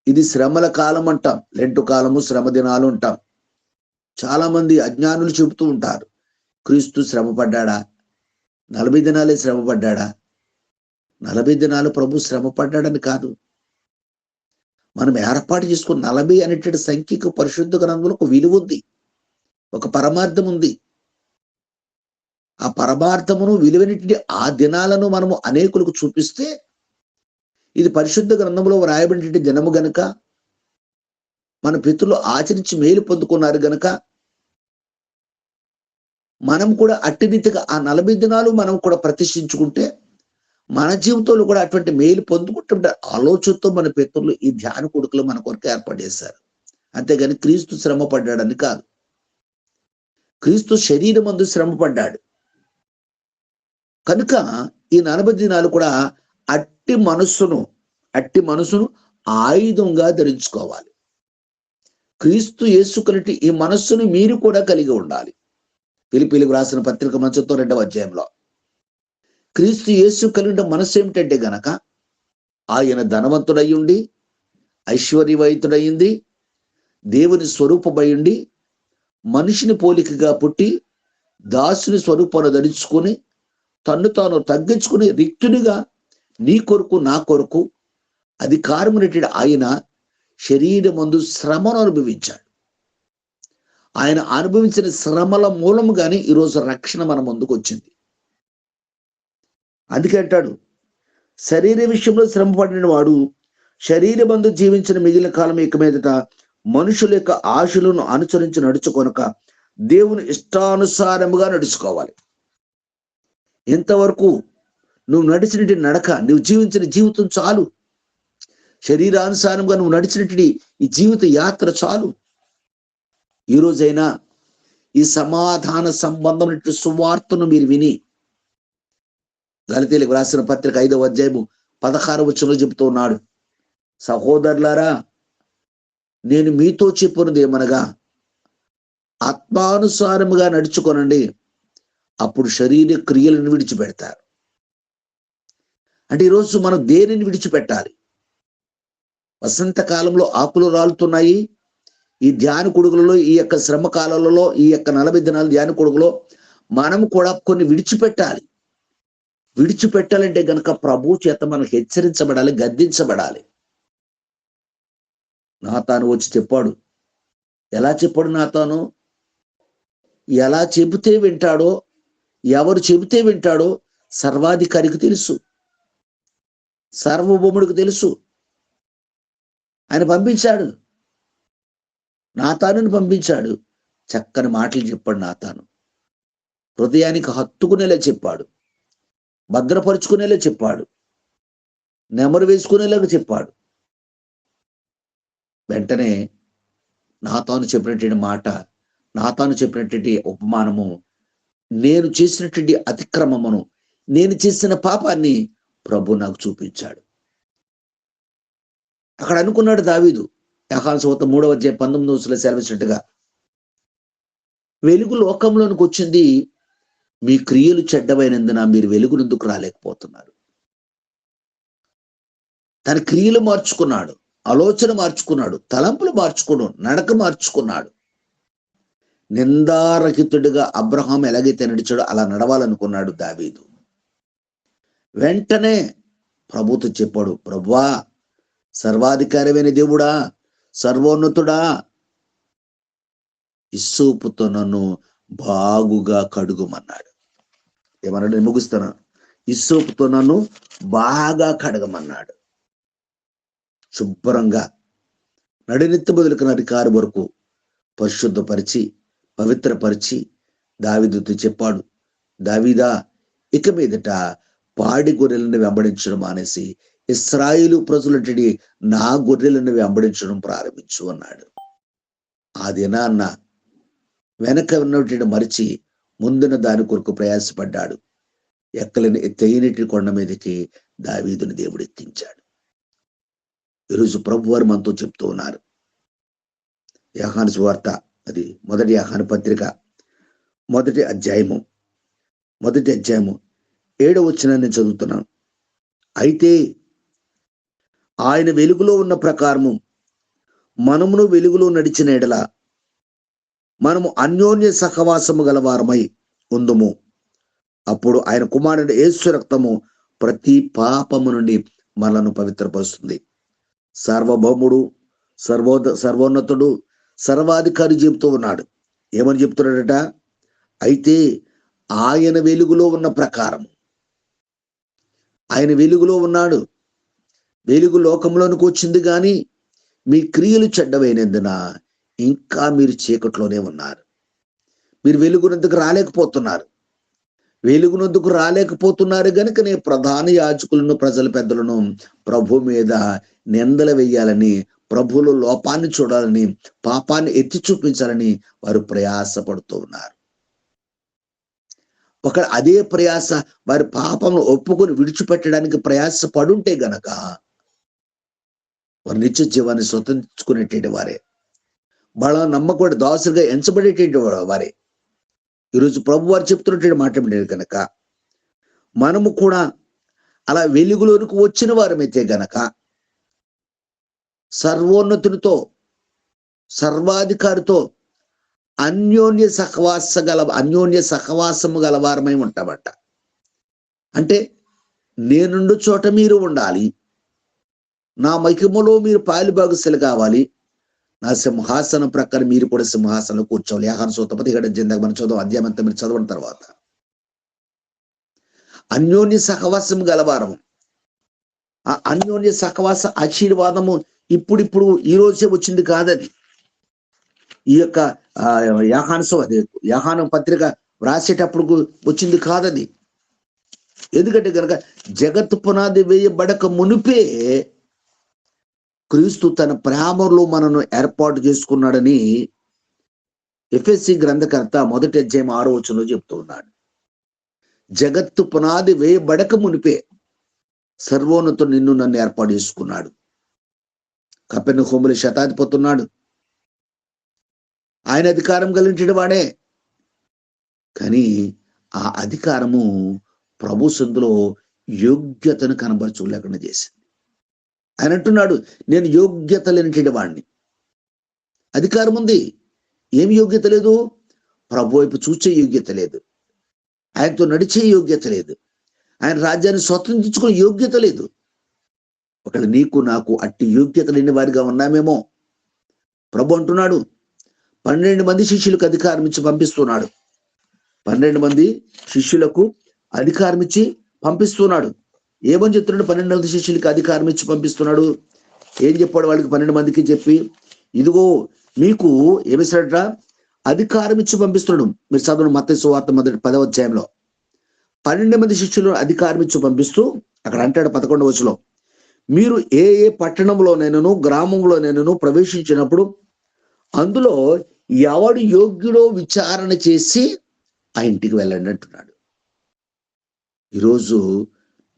ఇది శ్రమల కాలం అంటాం, లెంటు కాలము, శ్రమ దినాలు అంటాం. చాలా మంది అజ్ఞానులు చెబుతూ ఉంటారు, క్రీస్తు శ్రమపడ్డా? 40 దినాలే శ్రమపడ్డా? 40 దినాలు ప్రభు శ్రమపడ్డాడని కాదు. మనం ఏర్పాటు చేసుకున్న 40 అనేటువంటి సంఖ్యకు పరిశుద్ధ గ్రంథంలో ఒక విలువ ఉంది, ఒక పరమార్థం ఉంది. ఆ పరమార్థమును విలువైనటువంటి ఆ దినాలను మనము అనేకులకు చూపిస్తే, ఇది పరిశుద్ధ గ్రంథంలో వ్రాయబడినటువంటి దినము గనుక, మన పితరులు ఆచరించి మేలు పొందుకున్నారు గనుక, మనం కూడా అట్టి రీతిగా ఆ 40 దినాలు మనం కూడా ప్రతిష్ఠించుకుంటే మన జీవితంలో కూడా అటువంటి మేలు పొందుకుంటుంటే ఆలోచనతో మన పితరులు ఈ ధ్యాన కొడుకులు మన కొరకు ఏర్పాటు చేశారు. అంతేగాని క్రీస్తు శ్రమ పడ్డాడని కాదు. క్రీస్తు శరీరమందు శ్రమ పడ్డాడు కనుక ఈ 40 దినాలు కూడా అట్టి మనస్సును ఆయుధంగా ధరించుకోవాలి. క్రీస్తు యేసుకున్నట్టు ఈ మనస్సును మీరు కూడా కలిగి ఉండాలి. ఫిలిప్పీయులకు రాసిన పత్రిక 2వ అధ్యాయంలో క్రీస్తు యేసు కలిగిన మనస్సు ఏమిటంటే గనక, ఆయన ధనవంతుడయ్యుండి, ఐశ్వర్యవంతుడయ్యింది, దేవుని స్వరూపమయ్యుండి, మనిషిని పోలికగా పుట్టి, దాసుని స్వరూపాన్ని ధరించుకొని, తన్ను తాను తగ్గించుకుని రిక్తునిగా నీ కొరకు నా కొరకు అధికారమునటువంటి ఆయన శరీరమందు శ్రమను అనుభవించాడు. ఆయన అనుభవించిన శ్రమల మూలముగానే ఈరోజు రక్షణ మన ముందుకు వచ్చింది. అందుకే అంటాడు, శరీర విషయంలో శ్రమ పడిన వాడు శరీరమందు జీవించిన మిగిలిన కాలం ఇక మీదట మనుషుల యొక్క ఆశలను అనుసరించి నడుచుకొనక దేవుని ఇష్టానుసారముగా నడుచుకోవాలి. ఇంతవరకు నువ్వు నడిచినటి నడక, నువ్వు జీవించిన జీవితం చాలు. శరీరానుసారంగా నువ్వు నడిచినటువంటి ఈ జీవిత యాత్ర చాలు. ఈ రోజైనా ఈ సమాధాన సంబంధం సువార్తను మీరు విని, గలతీయులకు రాసిన పత్రిక 5వ అధ్యాయము 16వ వచనంలో చెబుతూ ఉన్నాడు, సహోదరులారా, నేను మీతో చెప్పున్నది ఏమనగా, ఆత్మానుసారముగా నడుచుకొనండి, అప్పుడు శరీర క్రియలను విడిచిపెడతారు. అంటే ఈరోజు మనం దేనిని విడిచిపెట్టాలి? వసంతకాలంలో ఆకులు రాలుతున్నాయి. ఈ ధ్యాన కొడుకులలో, ఈ యొక్క శ్రమ కాలాలలో, ఈ యొక్క 40 దినాల ధ్యాన కొడుకులో మనం కూడా కొన్ని విడిచిపెట్టాలి. విడిచిపెట్టాలంటే గనక ప్రభు చేత మనం హెచ్చరించబడాలి, గద్దించబడాలి. నాతాను వచ్చి చెప్పాడు. ఎలా చెప్పాడు నాతాను? ఎలా చెబితే వింటాడో, ఎవరు చెబితే వింటాడో సర్వాధికారికి తెలుసు, సార్వభౌముడికి తెలుసు. ఆయన పంపించాడు, నాతానుని పంపించాడు. చక్కని మాటలు చెప్పాడు నాతాను. హృదయానికి హత్తుకునేలా చెప్పాడు, భద్రపరుచుకునేలా చెప్పాడు, నెమరు వేసుకునేలాగా చెప్పాడు. వెంటనే నాతాను చెప్పినటువంటి మాట, నాతాను చెప్పినటువంటి ఉపమానము, నేను చేసినటువంటి అతిక్రమమును, నేను చేసిన పాపాన్ని ప్రభు నాకు చూపించాడు. అక్కడ అనుకున్నాడు దావీదు, యాహాను సువార్త 3వ అధ్యాయం 19వ వచనంలో సెలవిచ్చినట్టుగా, వెలుగు లోకంలోనికి వచ్చింది, మీ క్రియలు చెడ్డమైనందున మీరు వెలుగునందుకు రాలేకపోతున్నారు. తన క్రియలు మార్చుకున్నాడు, ఆలోచన మార్చుకున్నాడు, తలంపులు మార్చుకున్నాడు, నడక మార్చుకున్నాడు. నిందారహితుడిగా అబ్రహాం ఎలాగైతే నడిచాడో అలా నడవాలనుకున్నాడు దావీదు. వెంటనే ప్రభుతో చెప్పాడు, ప్రభువా, సర్వాధికారమైన దేవుడా, సర్వోన్నతుడా, ఇస్సోపుతో నన్ను బాగుగా కడుగుమన్నాడు. ఏమన్నాడు? నేను ముగిస్తాను. ఇస్సోపుతో నన్ను బాగా కడగమన్నాడు. శుభ్రంగా నడినెత్తి మొదలుకు నడికారు వరకు పరిశుద్ధపరిచి, పవిత్రపరిచి దావీదుతో చెప్పాడు, దావీదా, ఇక మీదట పాడి గొర్రెలను వెంబడించడం మానేసి ఇశ్రాయేలు ప్రజలంటి నా గొర్రెలను వెంబడించడం ప్రారంభించు అన్నాడు. ఆ దినాన్న వెనక ఉన్నటువంటి మరిచి ముందున దాని కొరకు ప్రయాసపడ్డాడు. ఎక్కలేని ఎత్తైనటి కొండ మీదకి దావీదుని దేవుడు ఎక్కించాడు. ఈరోజు ప్రభువారు మనతో చెప్తూ ఉన్నారు. యోహాను సువార్త, అది మొదటి యోహాను పత్రిక మొదటి అధ్యాయము 7వ వచనాన్ని నేను చదువుతున్నాను. అయితే ఆయన వెలుగులో ఉన్న ప్రకారము మనమును వెలుగులో నడిచిన ఎడల మనము అన్యోన్య సహవాసము గలవారమై ఉందుము. అప్పుడు ఆయన కుమారుడు యేసు రక్తము ప్రతి పాపము నుండి మనలను పవిత్రపరుస్తుంది. సార్వభౌముడు, సర్వోన్నతుడు, సర్వాధికారి చెబుతూ ఉన్నాడు. ఏమని చెప్తున్నాడట? అయితే ఆయన వెలుగులో ఉన్న ప్రకారం, ఆయన వెలుగులో ఉన్నాడు, వెలుగు లోకంలోనికి వచ్చింది, కానీ మీ క్రియలు చెడ్డమైనందున ఇంకా మీరు చీకట్లోనే ఉన్నారు. మీరు వెలుగునందుకు రాలేకపోతున్నారు. వెలుగునందుకు రాలేకపోతున్నారు కనుకనే ప్రధాన యాజకులను, ప్రజల పెద్దలను ప్రభు మీద నిందలు వేయాలని, ప్రభువులో లోపాన్ని చూడాలని, పాపాన్ని ఎత్తి చూపించాలని వారు ప్రయాసపడుతూ ఉన్నారు. ఒక అదే ప్రయాస వారి పాపం ఒప్పుకొని విడిచిపెట్టడానికి ప్రయాస పడుంటే గనక వారు నిత్య జీవాన్ని స్వతంత్రించుకునేటువంటి వారే, బల నమ్మకూడ దాసులుగా ఎంచబడేటువంటి వారే. ఈరోజు ప్రభు వారు చెప్తున్నటువంటి మాట కనుక మనము కూడా అలా వెలుగులోనికి వచ్చిన వారమైతే గనక సర్వోన్నతునితో, సర్వాధికారితో అన్యోన్య సహవాసము గలవారమై ఉంటామట. అంటే నేనుండు చోట మీరు ఉండాలి, నా మహిమలో మీరు పాలుభాగస్తులు కావాలి, నా సింహాసనం ప్రకారం మీరు కూడా సింహాసనం కూర్చోవాలి. యోహాను సువార్త 17వ అధ్యాయం మనం చదువు, అధ్యాయం అంతా మీరు చదవని తర్వాత అన్యోన్య సహవాసం గలవారము. ఆ అన్యోన్య సహవాస ఆశీర్వాదము ఇప్పుడు ఈ రోజే వచ్చింది కాదది. ఈ యొక్క యోహాను పత్రిక వ్రాసేటప్పుడు వచ్చింది కాదది. ఎందుకంటే కనుక జగత్తు పునాది వేయబడక మునిపే క్రీస్తు తన ప్రేమలో మనను ఏర్పాటు చేసుకున్నాడని ఎఫెసీ గ్రంథకర్త 1:6 చెప్తూ ఉన్నాడు. జగత్తు పునాది వేయబడక మునిపే సర్వోన్నతుడు నిన్ను నన్ను ఏర్పాటు చేసుకున్నాడు. కపెర్నహూములో శతాధిపతి ఉన్నాడు. ఆయన అధికారం కలిగించిన వాడే. కానీ ఆ అధికారము ప్రభు సందులో యోగ్యతను కనబరచులేకుండా చేసింది. ఆయన అంటున్నాడు, నేను యోగ్యత లేనిటువంటి వాడిని. అధికారం ఉంది, ఏమి యోగ్యత లేదు? ప్రభు వైపు చూచే యోగ్యత లేదు, ఆయనతో నడిచే యోగ్యత లేదు, ఆయన రాజ్యాన్ని స్వతంత్రించుకునే యోగ్యత లేదు. ఒకవేళ నీకు నాకు అట్టి యోగ్యత లేని వారిగా ఉన్నామేమో. ప్రభు అంటున్నాడు, 12 మంది శిష్యులకు అధికారం ఇచ్చి పంపిస్తున్నాడు. 12 మంది శిష్యులకు అధికారం ఇచ్చి పంపిస్తున్నాడు. ఏమని చెప్తున్నాడు? 12 మంది శిష్యులకి అధికారం ఇచ్చి పంపిస్తున్నాడు. ఏం చెప్పాడు వాళ్ళకి? 12 మందికి చెప్పి, ఇదిగో మీకు ఏమిస్తాడట? అధికారం ఇచ్చి పంపిస్తున్నాడు. మీరు చదవండి మత్తయి సువార్త 10వ అధ్యాయంలో. 12 మంది శిష్యులు అధికారం ఇచ్చి పంపిస్తూ అక్కడ అంటాడు 11వ వచనంలో, మీరు ఏ ఏ పట్టణంలోనైనాను గ్రామంలోనైనాను ప్రవేశించినప్పుడు అందులో ఎవడు యోగ్యుడో విచారణ చేసి ఆ ఇంటికి వెళ్ళండి అంటున్నాడు. ఈరోజు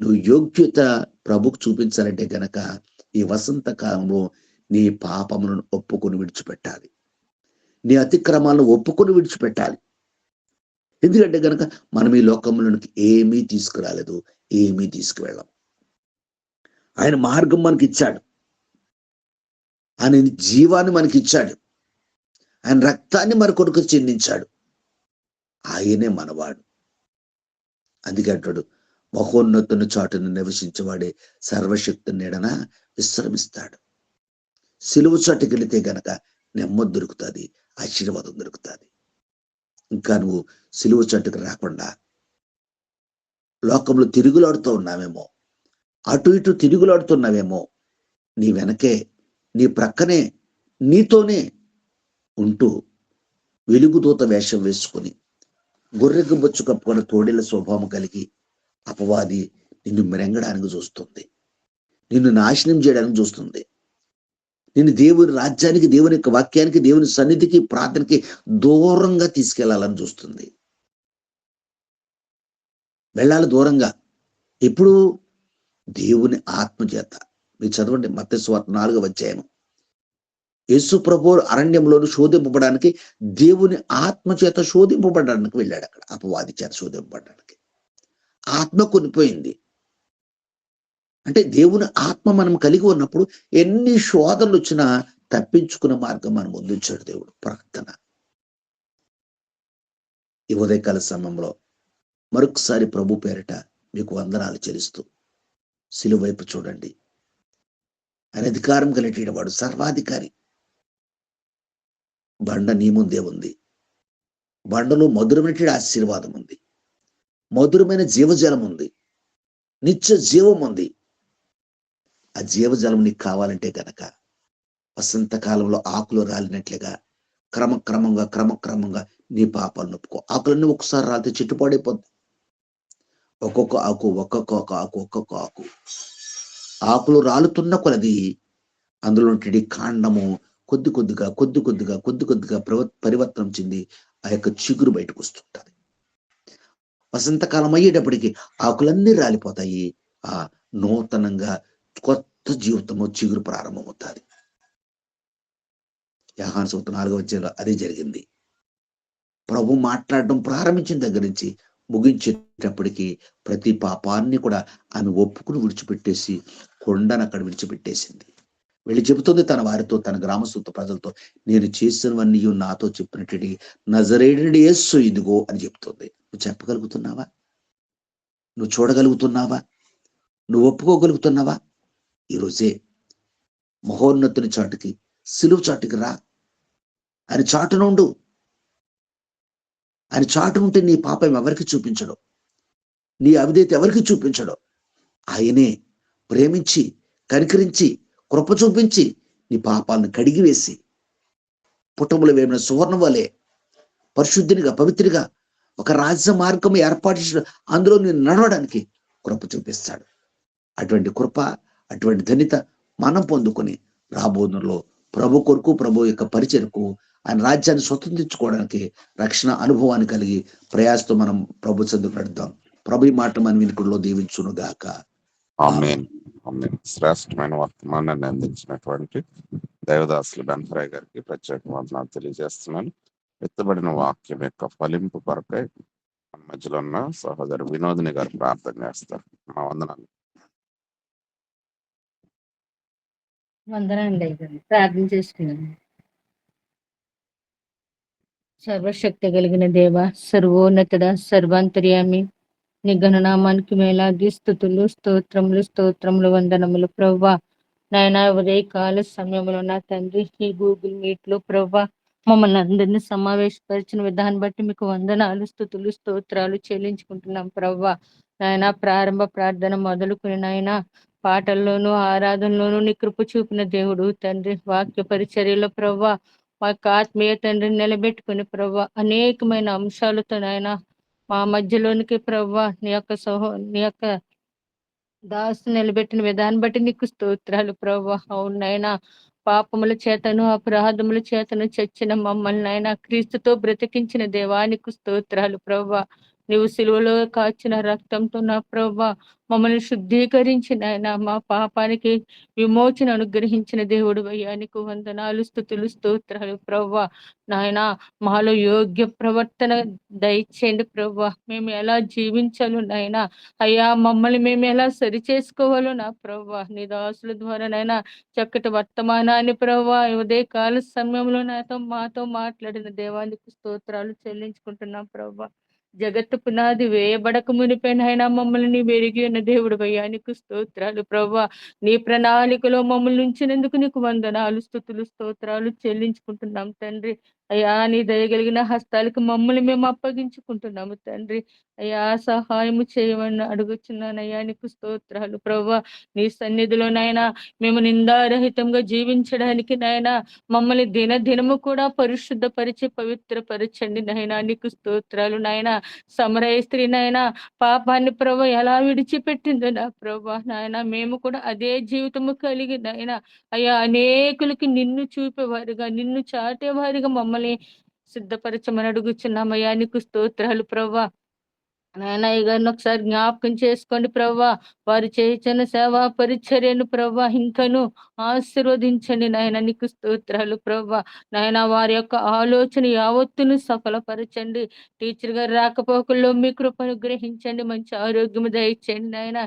నువ్వు యోగ్యత ప్రభుకు చూపించాలంటే గనక ఈ వసంత కాలంలో నీ పాపములను ఒప్పుకొని విడిచిపెట్టాలి, నీ అతిక్రమాలను ఒప్పుకొని విడిచిపెట్టాలి. ఎందుకంటే గనక మనం ఈ లోకంలోనికి ఏమీ తీసుకురాలేదు, ఏమీ తీసుకువెళ్ళాం. ఆయన మార్గం మనకి ఇచ్చాడు, ఆయన జీవాన్ని మనకి ఇచ్చాడు, ఆయన రక్తాన్ని మన కొరకు చెందించాడు. ఆయనే మనవాడు. అందుకే అంటాడు, మహోన్నతుని చాటును నివసించేవాడే సర్వశక్తి నీడన విశ్రమిస్తాడు. సిలువ చాటుకి వెళితే గనక నెమ్మది దొరుకుతుంది, ఆశీర్వాదం దొరుకుతుంది. ఇంకా నువ్వు సిలువ చాటుకు రాకుండా లోకంలో తిరుగులాడుతూ ఉన్నావేమో, అటు ఇటు తిరుగులాడుతున్నావేమో, నీ వెనకే నీ ప్రక్కనే నీతోనే ఉంటూ వెలుగుదూత వేషం వేసుకుని గొర్రెకు బొచ్చు కప్పుకొని తోడేళ్ల స్వభావం కలిగి అపవాది నిన్ను మెరంగడానికి చూస్తుంది, నిన్ను నాశనం చేయడానికి చూస్తుంది, నిన్ను దేవుని రాజ్యానికి, దేవుని యొక్క వాక్యానికి, దేవుని సన్నిధికి, ప్రార్థనకి దూరంగా తీసుకెళ్లాలని చూస్తుంది. వెళ్ళాలి దూరంగా. ఎప్పుడు? దేవుని ఆత్మచేత. మీరు చదవండి మత్తయి సువార్త 4వ అధ్యాయం. యేసు ప్రభు అరణ్యంలోను శోధింపబడడానికి దేవుని ఆత్మ చేత శోధింపబడడానికి వెళ్ళాడు. అక్కడ అపవాది చేత శోధింపబడడానికి ఆత్మ కొనిపోయింది. అంటే దేవుని ఆత్మ మనం కలిగి ఉన్నప్పుడు ఎన్ని శోధనలు వచ్చినా తప్పించుకున్న మార్గం మనం ముందుంచాడు దేవుడు. ప్రార్థన. ఈ ఉదయకాల సమయంలో మరొకసారి ప్రభు పేరిట మీకు వందనాలు చెల్లిస్తూ సిలువ వైపు చూడండి. ఆయన అధికారం కలిగిన వాడు, సర్వాధికారి. బండ నీ ముందే ఉంది. బండలో మధురమైన ఆశీర్వాదం ఉంది, మధురమైన జీవజలం ఉంది, నిత్య జీవం ఉంది. ఆ జీవజలం నీకు కావాలంటే గనక వసంతకాలంలో ఆకులు రాలినట్లుగా క్రమక్రమంగా నీ పాపాలను ఒప్పుకో. ఆకులన్నీ ఒకసారి రాలితే చెట్టు పాడైపోద్ది. ఒక్కొక్క ఆకు ఆకులు రాలుతున్న కొలది అందులో కాండము కొద్ది కొద్దిగా పరివర్తనం చెంది ఆ యొక్క చిగురు బయటకు వస్తుంటది. వసంతకాలం అయ్యేటప్పటికి ఆకులన్నీ రాలిపోతాయి. ఆ నూతనంగా కొత్త జీవితము చిగురు ప్రారంభమవుతుంది. యోహాను సువార్త 4వ అధ్యాయంలో అదే జరిగింది. ప్రభు మాట్లాడడం ప్రారంభించిన దగ్గర నుంచి ముగించేటప్పటికి ప్రతి పాపాన్ని కూడా ఆమె ఒప్పుకుని విడిచిపెట్టేసి కొండను అక్కడ విడిచిపెట్టేసింది. వెళ్ళి చెబుతుంది తన వారితో, తన గ్రామస్తులతో, ప్రజలతో, నేను చేసినవన్నీ నాతో చెప్పినట్టు నజరేయుడైన యేసు ఇదిగో అని చెప్తుంది. నువ్వు చెప్పగలుగుతున్నావా? నువ్వు చూడగలుగుతున్నావా? నువ్వు ఒప్పుకోగలుగుతున్నావా? ఈరోజే మహోన్నతుని చాటుకి, సిలువ చాటుకి రా. ఆయన చాటున ఉండు. ఆయన చాటు ఉంటే నీ పాపం ఎవరికి చూపించడు, నీ అవిధేయత ఎవరికి చూపించడు. ఆయనే ప్రేమించి, కనికరించి, కృప చూపించి నీ పాపాలను కడిగివేసి పుటములు వేసిన సువర్ణ వలె పరిశుద్ధినిగా, పవిత్రిగా ఒక రాజ్య మార్గం ఏర్పాటు చేసిన అందులో నేను నడవడానికి కృప చూపిస్తాడు. అటువంటి కృప, అటువంటి ధన్యత మనం పొందుకొని రాబోతులో ప్రభు కొరకు, ప్రభు యొక్క పరిచయకు, ఆయన రాజ్యాన్ని స్వతంత్రించుకోవడానికి, రక్షణ అనుభవాన్ని కలిగి ప్రయాసతో మనం ప్రభు చెందుకు నడుద్దాం. ప్రభు ఈ మాట మన వినికుడిలో దీవించును గాక. ఆమేన్. ఆమేన్. శ్రేష్టమైన వర్తమానాన్ని అందించినటువంటి దేవదాసులు బెన్ఫరాయ్ గారికి ప్రత్యేక వందనాలు తెలియజేస్తున్నాను. ఎత్తబడిన వాక్యం యొక్క ఫలింపు కొరకై మన మధ్యలో ఉన్న సహోదరు వినోదిని గారు ప్రార్థన చేస్తారు. మా వందనాలు. వందనండి అయ్యగారు. ప్రార్థన చేసుకున్నాను. సర్వశక్తి కలిగిన దేవ, సర్వోన్నతుడ, సర్వాంతర్యామి, నీ గణనామానికి మేలాది స్తుతులు, స్తోత్రములు, వందనములు ప్రవ్వా. నాయన ఉదయకాల సమయంలో నా తండ్రి ఈ గూగుల్ మీట్ లో ప్రవ్వా మమ్మల్ని అందరినీ సమావేశపరిచిన విధాన్ని బట్టి మీకు వందనాలు, స్తుతులు, స్తోత్రాలు చెల్లించుకుంటున్నాం ప్రవ్వా. నాయన ప్రారంభ ప్రార్థన మొదలుకుని నాయన పాటల్లోనూ ఆరాధనలోనూ నీ కృప చూపిన దేవుడు తండ్రి. వాక్య పరిచర్యలో ప్రవ్వా మా యొక్క ఆత్మీయ తండ్రిని నిలబెట్టుకుని ప్రవ్వా అనేకమైన అంశాలతో నాయన మా మధ్యలోనికి ప్రవ్వా నీ యొక్క దాసు నిలబెట్టిన విధాన్ని బట్టి నీకు స్తోత్రాలు ప్రవ్వా. అవును నాయనా, పాపముల చేతను అపరాధముల చేతను చచ్చిన మమ్మల్ని నాయన క్రీస్తుతో బ్రతికించిన దేవానికి స్తోత్రాలు ప్రవ్వా. నీవు సిలువలో కాచిన రక్తంతో నా ప్రవ్వా మమ్మల్ని శుద్ధీకరించిన ఆయన మా పాపానికి విమోచన అనుగ్రహించిన దేవుడు అయ్యానికి వందనాలు, స్తుతులు, స్తోత్రాలు ప్రవ్వా. నాయన మాలో యోగ్య ప్రవర్తన దయచేయండి ప్రవ్వా. మేము ఎలా జీవించాలో నాయన అయ్యా, మమ్మల్ని మేము ఎలా సరి చేసుకోవాలో నా ప్రవ్వా నీ దాసుల ద్వారా నైనా చక్కటి వర్తమానాన్ని ప్రవ్వా ఉదయ కాల సమయంలో మాతో మాట్లాడిన దేవానికి స్తోత్రాలు చెల్లించుకుంటున్నాం ప్రవ్వా. జగత్తు పునాది వేయబడక మునిపోయినైనా మమ్మల్ని నీ వెరిగి ఉన్న దేవుడు భయానికి స్తోత్రాలు ప్రవ్వా. నీ ప్రణాళికలో మమ్మల్ని ఉంచినందుకు నీకు వందనాలు, స్తుతులు, స్తోత్రాలు చెల్లించుకుంటున్నాం తండ్రి. అయ్యా, నీ దయగలిగిన హస్తాలకు మమ్మల్ని మేము అప్పగించుకుంటున్నాము తండ్రి. అయ్యా, సహాయము చేయమని అడుగుచున్నానయ్యా, నీకు స్తోత్రాలు ప్రవ్వా. నీ సన్నిధిలోనైనా మేము నిందారహితంగా జీవించడానికి నాయనా మమ్మల్ని దినదినము కూడా పరిశుద్ధపరిచి పవిత్రపరచండి నాయనా, నీకు స్తోత్రాలు నాయనా. సమరయ స్త్రీ నాయనా పాపాన్ని ప్రభు ఎలా విడిచిపెట్టిందో నా ప్రభా నాయన మేము కూడా అదే జీవితము కలిగి నాయనా అయ్యా అనేకులకి నిన్ను చూపేవారుగా, నిన్ను చాటేవారుగా మమ్మల్ని సిద్ధపరచమని అడుగుచున్నామయ్యా, నీకు స్తోత్రాలు ప్రవ్వా. నాయన ఈ గారిని ఒకసారి జ్ఞాపకం చేసుకోండి ప్రవ్వా. వారు చేయించిన సేవా పరిచర్యను ప్రవ్వా ఇంకను ఆశీర్వదించండి నాయన, నీకు స్తోత్రాలు ప్రవ్వా. నాయన వారి యొక్క ఆలోచన యావత్తును సఫలపరచండి. టీచర్ గారు రాకపోకల్లో మీ కృపను గ్రహించండి, మంచి ఆరోగ్యం దయచేయండి నాయన.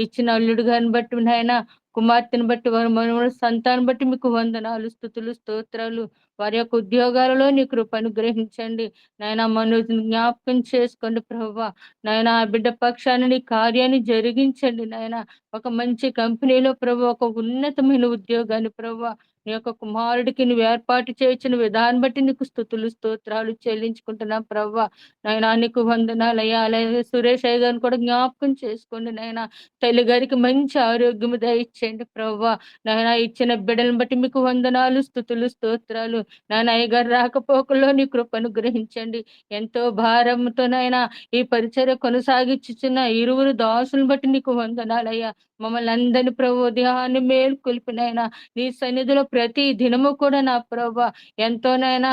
ఇచ్చిన అల్లుడు గారిని బట్టి నాయన, కుమార్తెను బట్టి, వారి మనవల సంతానం బట్టి మీకు వందనాలు, స్తుతులు, స్తోత్రాలు. వారి యొక్క ఉద్యోగాలలో నీ కృపను గ్రహించండి నాయన. మనోజ్ని జ్ఞాపకం చేసుకోండి ప్రవ్వా. నాయన ఆ బిడ్డ పక్షాన్ని నీ కార్యాన్ని జరిగించండి నాయన. ఒక మంచి కంపెనీలో ప్రభు, ఒక ఉన్నతమైన ఉద్యోగాన్ని ప్రభు నీ యొక్క కుమారుడికి నువ్వు ఏర్పాటు చేయించిన విధానం బట్టి నీకు స్తుతులు, స్తోత్రాలు చెల్లించుకుంటున్నాం ప్రవ్వా. నాయన నీకు వందనాలు అయ్యా. అలాగే సురేష్ అయ్య గారిని కూడా జ్ఞాపకం చేసుకోండి నాయన. తల్లి గారికి మంచి ఆరోగ్యము దయచేయండి ప్రవ్వా. నాయన ఇచ్చిన బిడ్డలను బట్టి మీకు వందనాలు, స్తుతులు, స్తోత్రాలు. నాయన అయ్య గారు రాకపోకల్లో నీ కృపను గ్రహించండి. ఎంతో భారంతో నాయన ఈ పరిచర్య కొనసాగించుచున్న ఇరువురు దాసులను బట్టి నీకు వందనాలయ్యా. మమ్మల్ని అందరినీ ప్రభు ఉదయాన్ని మేల్కొల్పినైనా నీ సన్నిధిలో ప్రతి దినము కూడా నా ప్రభు ఎంతోనైనా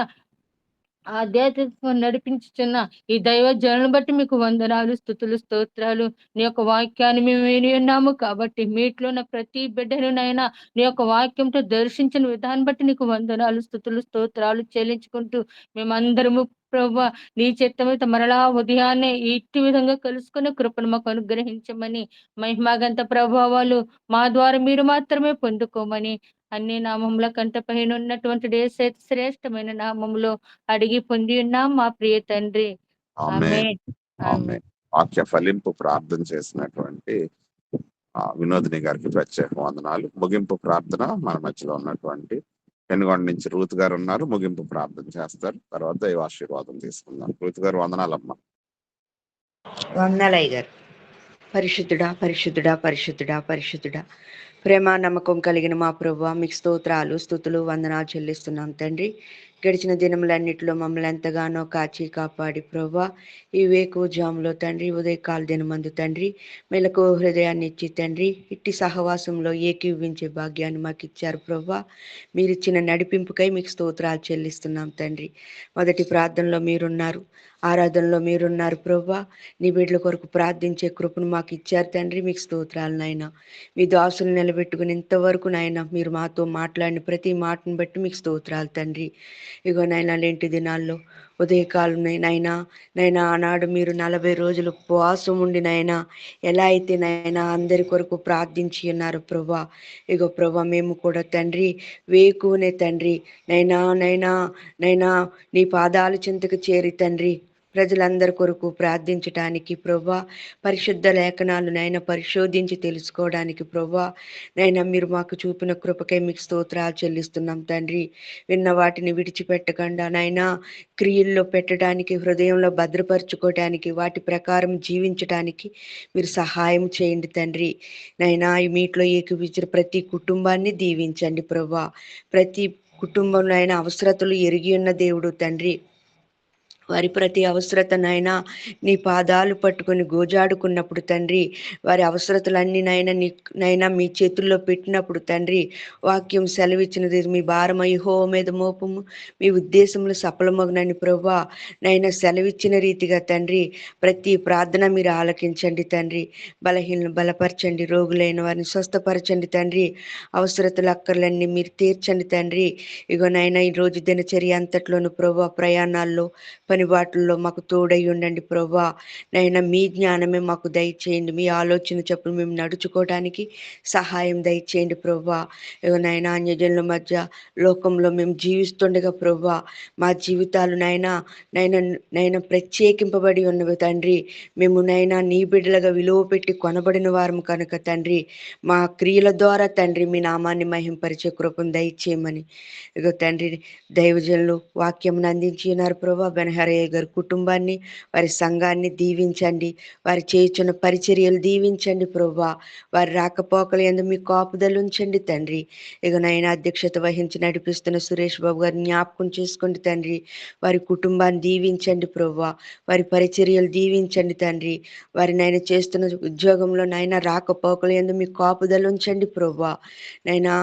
ఆధ్యాత్మిక నడిపించుచున్న ఈ దైవ జనులను బట్టి మీకు వందనాలు, స్తుతులు, స్తోత్రాలు. నీ యొక్క వాక్యాన్ని మేము విని ఉన్నాము కాబట్టి మీట్లో ఉన్న ప్రతి బిడ్డను నైనా నీ యొక్క వాక్యంతో దర్శించిన విధానం బట్టి నీకు వందనాలు, స్తుతులు, స్తోత్రాలు చెల్లించుకుంటూ మేమందరము ప్రభు నీ చిత్తమైతే మరలా ఉదయాన్నే ఇట్టి విధంగా కలుసుకునే కృపను మాకు అనుగ్రహించమని, మహిమాగంత ప్రభావాలు మా ద్వారా మీరు మాత్రమే పొందుకోమని అన్ని నామముల కంటే పైన ఉన్నటువంటి శ్రేష్టమైన నామములో అడిగి పొంది ఉన్నాం మా ప్రియ తండ్రి. ఆమేన్. ఆమేన్. వాక్య ఫలింపు ప్రార్థన చేసినటువంటి వినోదిని గారికి ప్రత్యేక వందనాలు. ముగింపు ప్రార్థన మన మధ్యలో ఉన్నటువంటి పెనుగొండ నుంచి రూత్ గారు ఉన్నారు. ముగింపు ప్రార్థన చేస్తారు. తర్వాత ఈ ఆశీర్వాదం తీసుకుందాం. రూత్ గారు వందనాలమ్మా. వందనాలయ్య గారు. పరిశుద్ధుడా, పరిశుద్ధుడా, పరిశుద్ధుడా, పరిశుద్ధుడా, ప్రేమ నమ్మకం కలిగిన మా ప్రభువా, మీకు స్తోత్రాలు, స్తుతులు, వందనాలు చెల్లిస్తున్నాం తండ్రి. గడిచిన దినములన్నిటిలో మమ్మల్ని ఎంతగానో కాచి కాపాడి ప్రభా ఈ వేకువజాములో తండ్రి ఉదయకాల దినమందు తండ్రి మెలకు హృదయాన్ని ఇచ్చి తండ్రి ఇట్టి సహవాసంలో ఏకీవించే భాగ్యాన్ని మాకు ఇచ్చారు ప్రభా. మీరిచ్చిన నడిపింపుకై మీకు స్తోత్రాలు చెల్లిస్తున్నాం తండ్రి. మొదటి ప్రార్థనలో మీరున్నారు, ఆరాధనలో మీరున్నారు ప్రభా. నీ బిడ్డల కొరకు ప్రార్థించే కృపను మాకు ఇచ్చారు తండ్రి, మీకు స్తోత్రాలు నాయన. మీ దాసులు నిలబెట్టుకుని ఇంతవరకు నాయన మీరు మాతో మాట్లాడిన ప్రతి మాటను బట్టి మీకు స్తోత్రాలు తండ్రి. ఇగో నాయన లేంటి దినాల్లో ఉదయకాలం నైనా ఆనాడు మీరు 40 రోజులు ఉపవాసం ఉండి నాయన ఎలా అయితే నాయన అందరి కొరకు ప్రార్థించి ఉన్నారు ప్రభా. ఇగో ప్రభా మేము కూడా తండ్రి వేకువనే తండ్రి నైనా నీ పాదాల చెంతకు చేరి తండ్రి ప్రజలందరి కొరకు ప్రార్థించటానికి ప్రభా, పరిశుద్ధ లేఖనాలు నైనా పరిశోధించి తెలుసుకోవడానికి ప్రభా నైనా మీరు మాకు చూపిన కృపకై మీకు స్తోత్రాలు చెల్లిస్తున్నాం తండ్రి. విన్న వాటిని విడిచిపెట్టకుండా నైనా క్రియల్లో పెట్టడానికి, హృదయంలో భద్రపరచుకోవటానికి, వాటి ప్రకారం జీవించటానికి మీరు సహాయం చేయండి తండ్రి. నైనా ఈ మీట్లో ఏకీవించిన ప్రతి కుటుంబాన్ని దీవించండి ప్రభా. ప్రతి కుటుంబంలో అయినా అవసరతలు ఎరిగి ఉన్న దేవుడు తండ్రి. వారి ప్రతి అవసరతనైనా నీ పాదాలు పట్టుకొని గోజాడుకున్నప్పుడు తండ్రి వారి అవసరతలన్నీ నైనా మీ చేతుల్లో పెట్టినప్పుడు తండ్రి వాక్యం సెలవిచ్చినది మీ భారం యెహోవా మీద మోపము మీ ఉద్దేశములు సఫలమగునని ప్రభా నైనా సెలవిచ్చిన రీతిగా తండ్రి ప్రతి ప్రార్థన మీరు ఆలకించండి తండ్రి. బలహీనను బలపరచండి, రోగులైన వారిని స్వస్థపరచండి తండ్రి. అవసరతలు అక్కర్లన్నీ మీరు తీర్చండి తండ్రి. ఇగో నైనా ఈరోజు దినచర్య అంతట్లోను ప్రభా ప్రయాణాల్లో పనిబాట్లలో మాకు తోడై ఉండండి ప్రభా. నైనా మీ జ్ఞానమే మాకు దయచేయండి, మీ ఆలోచన చెప్పులు మేము నడుచుకోవడానికి సహాయం దయచేయండి ప్రభా. నైనా అన్యజనుల మధ్య లోకంలో మేము జీవిస్తుండగా ప్రభా మా జీవితాలు నైనా ప్రత్యేకింపబడి ఉన్నవి తండ్రి. మేము నైనా నీ బిడ్డలుగా విలువ పెట్టి కొనబడిన వారం కనుక తండ్రి మా క్రియల ద్వారా తండ్రి మీ నామాన్ని మహింపరిచే కృపను దయచేయమని ఇగో తండ్రి దైవజనులు వాక్యం అందించి ఉన్నారు ప్రభా. బెనహరయ్య గారి కుటుంబాన్ని, వారి సంఘాన్ని దీవించండి. వారి చేయుచున్న పరిచర్యలు దీవించండి ప్రభా. వారి రాకపోకలు యందు మీ కాపుదలు ఉంచండి తండ్రి. ఇక నైనా అధ్యక్షత వహించి నడిపిస్తున్న సురేష్ బాబు గారిని జ్ఞాపకం చేసుకోండి తండ్రి. వారి కుటుంబాన్ని దీవించండి ప్రభా. వారి పరిచర్యలు దీవించండి తండ్రి. వారి నైనా చేస్తున్న ఉద్యోగంలో నైనా రాకపోకలు యందు మీ కాపుదలు ఉంచండి ప్రభా. నైనా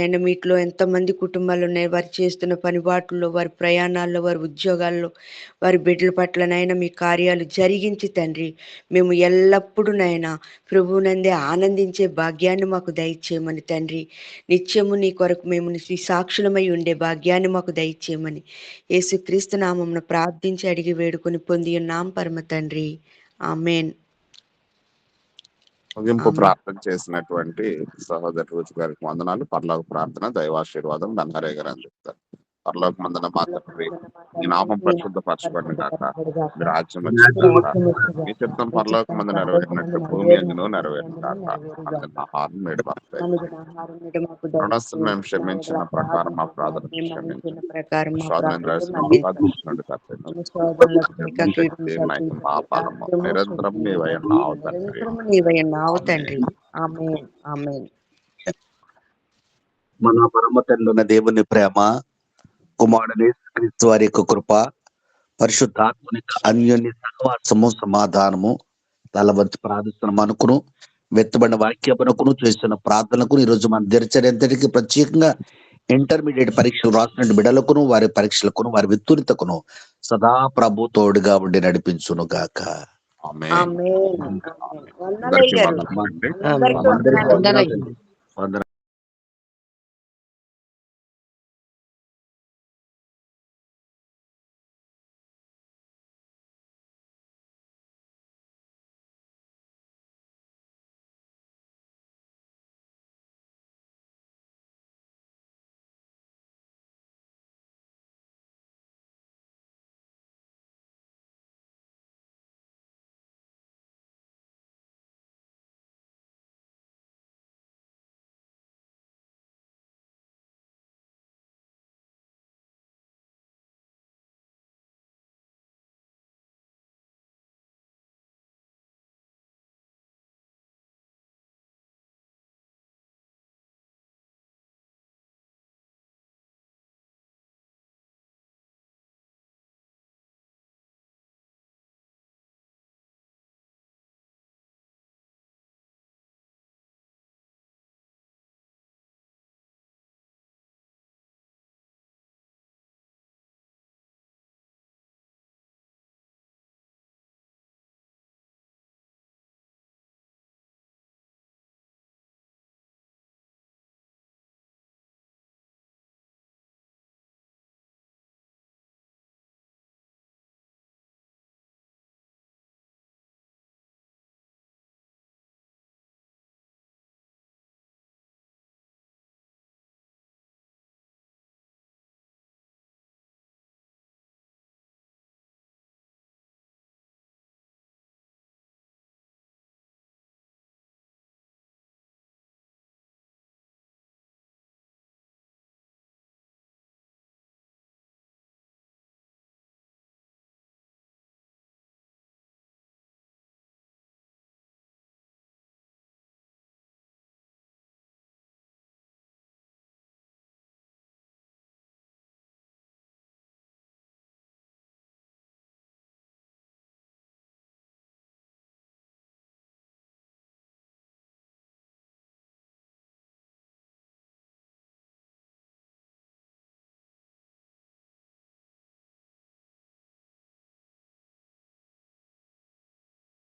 నైనా మీట్లో ఎంతమంది కుటుంబాలు ఉన్నాయి, వారు చేస్తున్న పనిబాట్లలో, వారి ప్రయాణాల్లో, వారి ఉద్యోగాల్లో, వారి బిడ్డల పట్ల నైనా మీ కార్యాలు జరిగించి తండ్రి మేము ఎల్లప్పుడూ నైనా ప్రభువునందే ఆనందించే భాగ్యాన్ని మాకు దయచేయమని తండ్రి. నిత్యము నీ కొరకు మేము నీ సాక్షులమై ఉండే భాగ్యాన్ని మాకు దయచేయమని యేసుక్రీస్తు నామమున ప్రార్థించి అడిగి వేడుకొని పొంది ఉన్నాం పరమ తండ్రి. ఆమేన్. ముగింపు ప్రార్థన చేసినటువంటి సహోదరి రూత్ గారికి వందనాలు. పరలోక ప్రార్థన దైవాశీర్వాదం బెనహరయ్య గారు అందిస్తారు. పరలోక మందన మా తండ్రి, మీ నామం పరిశుద్ధపరచబడిన కాక, మీ రాజ్యం వచ్చిన కాక, మీ చిత్తం పరలోక మందు నెరవేరినట్టు భూమి అందులో నెరవేరిన కాక, అందులో ఆహారం నేడు రుణస్థులు మేము క్షమించిన ప్రకారం మా ప్రార్థన క్షమించండి. పాపాలము నిరంతరం నీవయ్యున్నావు తండ్రి. ఆమేన్. ఆమేన్. మన పరమ తండ్రి దేవుని ప్రేమ, కుమారుని యేసుక్రీస్తు వారి యొక్క కృప, పరిశుద్ధాత్మని అన్యోన్య సహవాసము సమాధానము తలవంచి ప్రార్థిస్తున్నాం అనుకును వెత్తబడిన వాక్యమునకును చేస్తున్న ప్రార్థనకు ఈరోజు మన దినచర్యంతటికి ప్రత్యేకంగా ఇంటర్మీడియట్ పరీక్షలు రాసిన బిడ్డలకును వారి పరీక్షలకును వారి విత్తూరితకును సదా ప్రభు తోడుగా ఉండి నడిపించును గాక. ఆమేన్. ఆమేన్. అందరికీ వందనాలండి. అందరికీ వందనాలు. వందనాలు.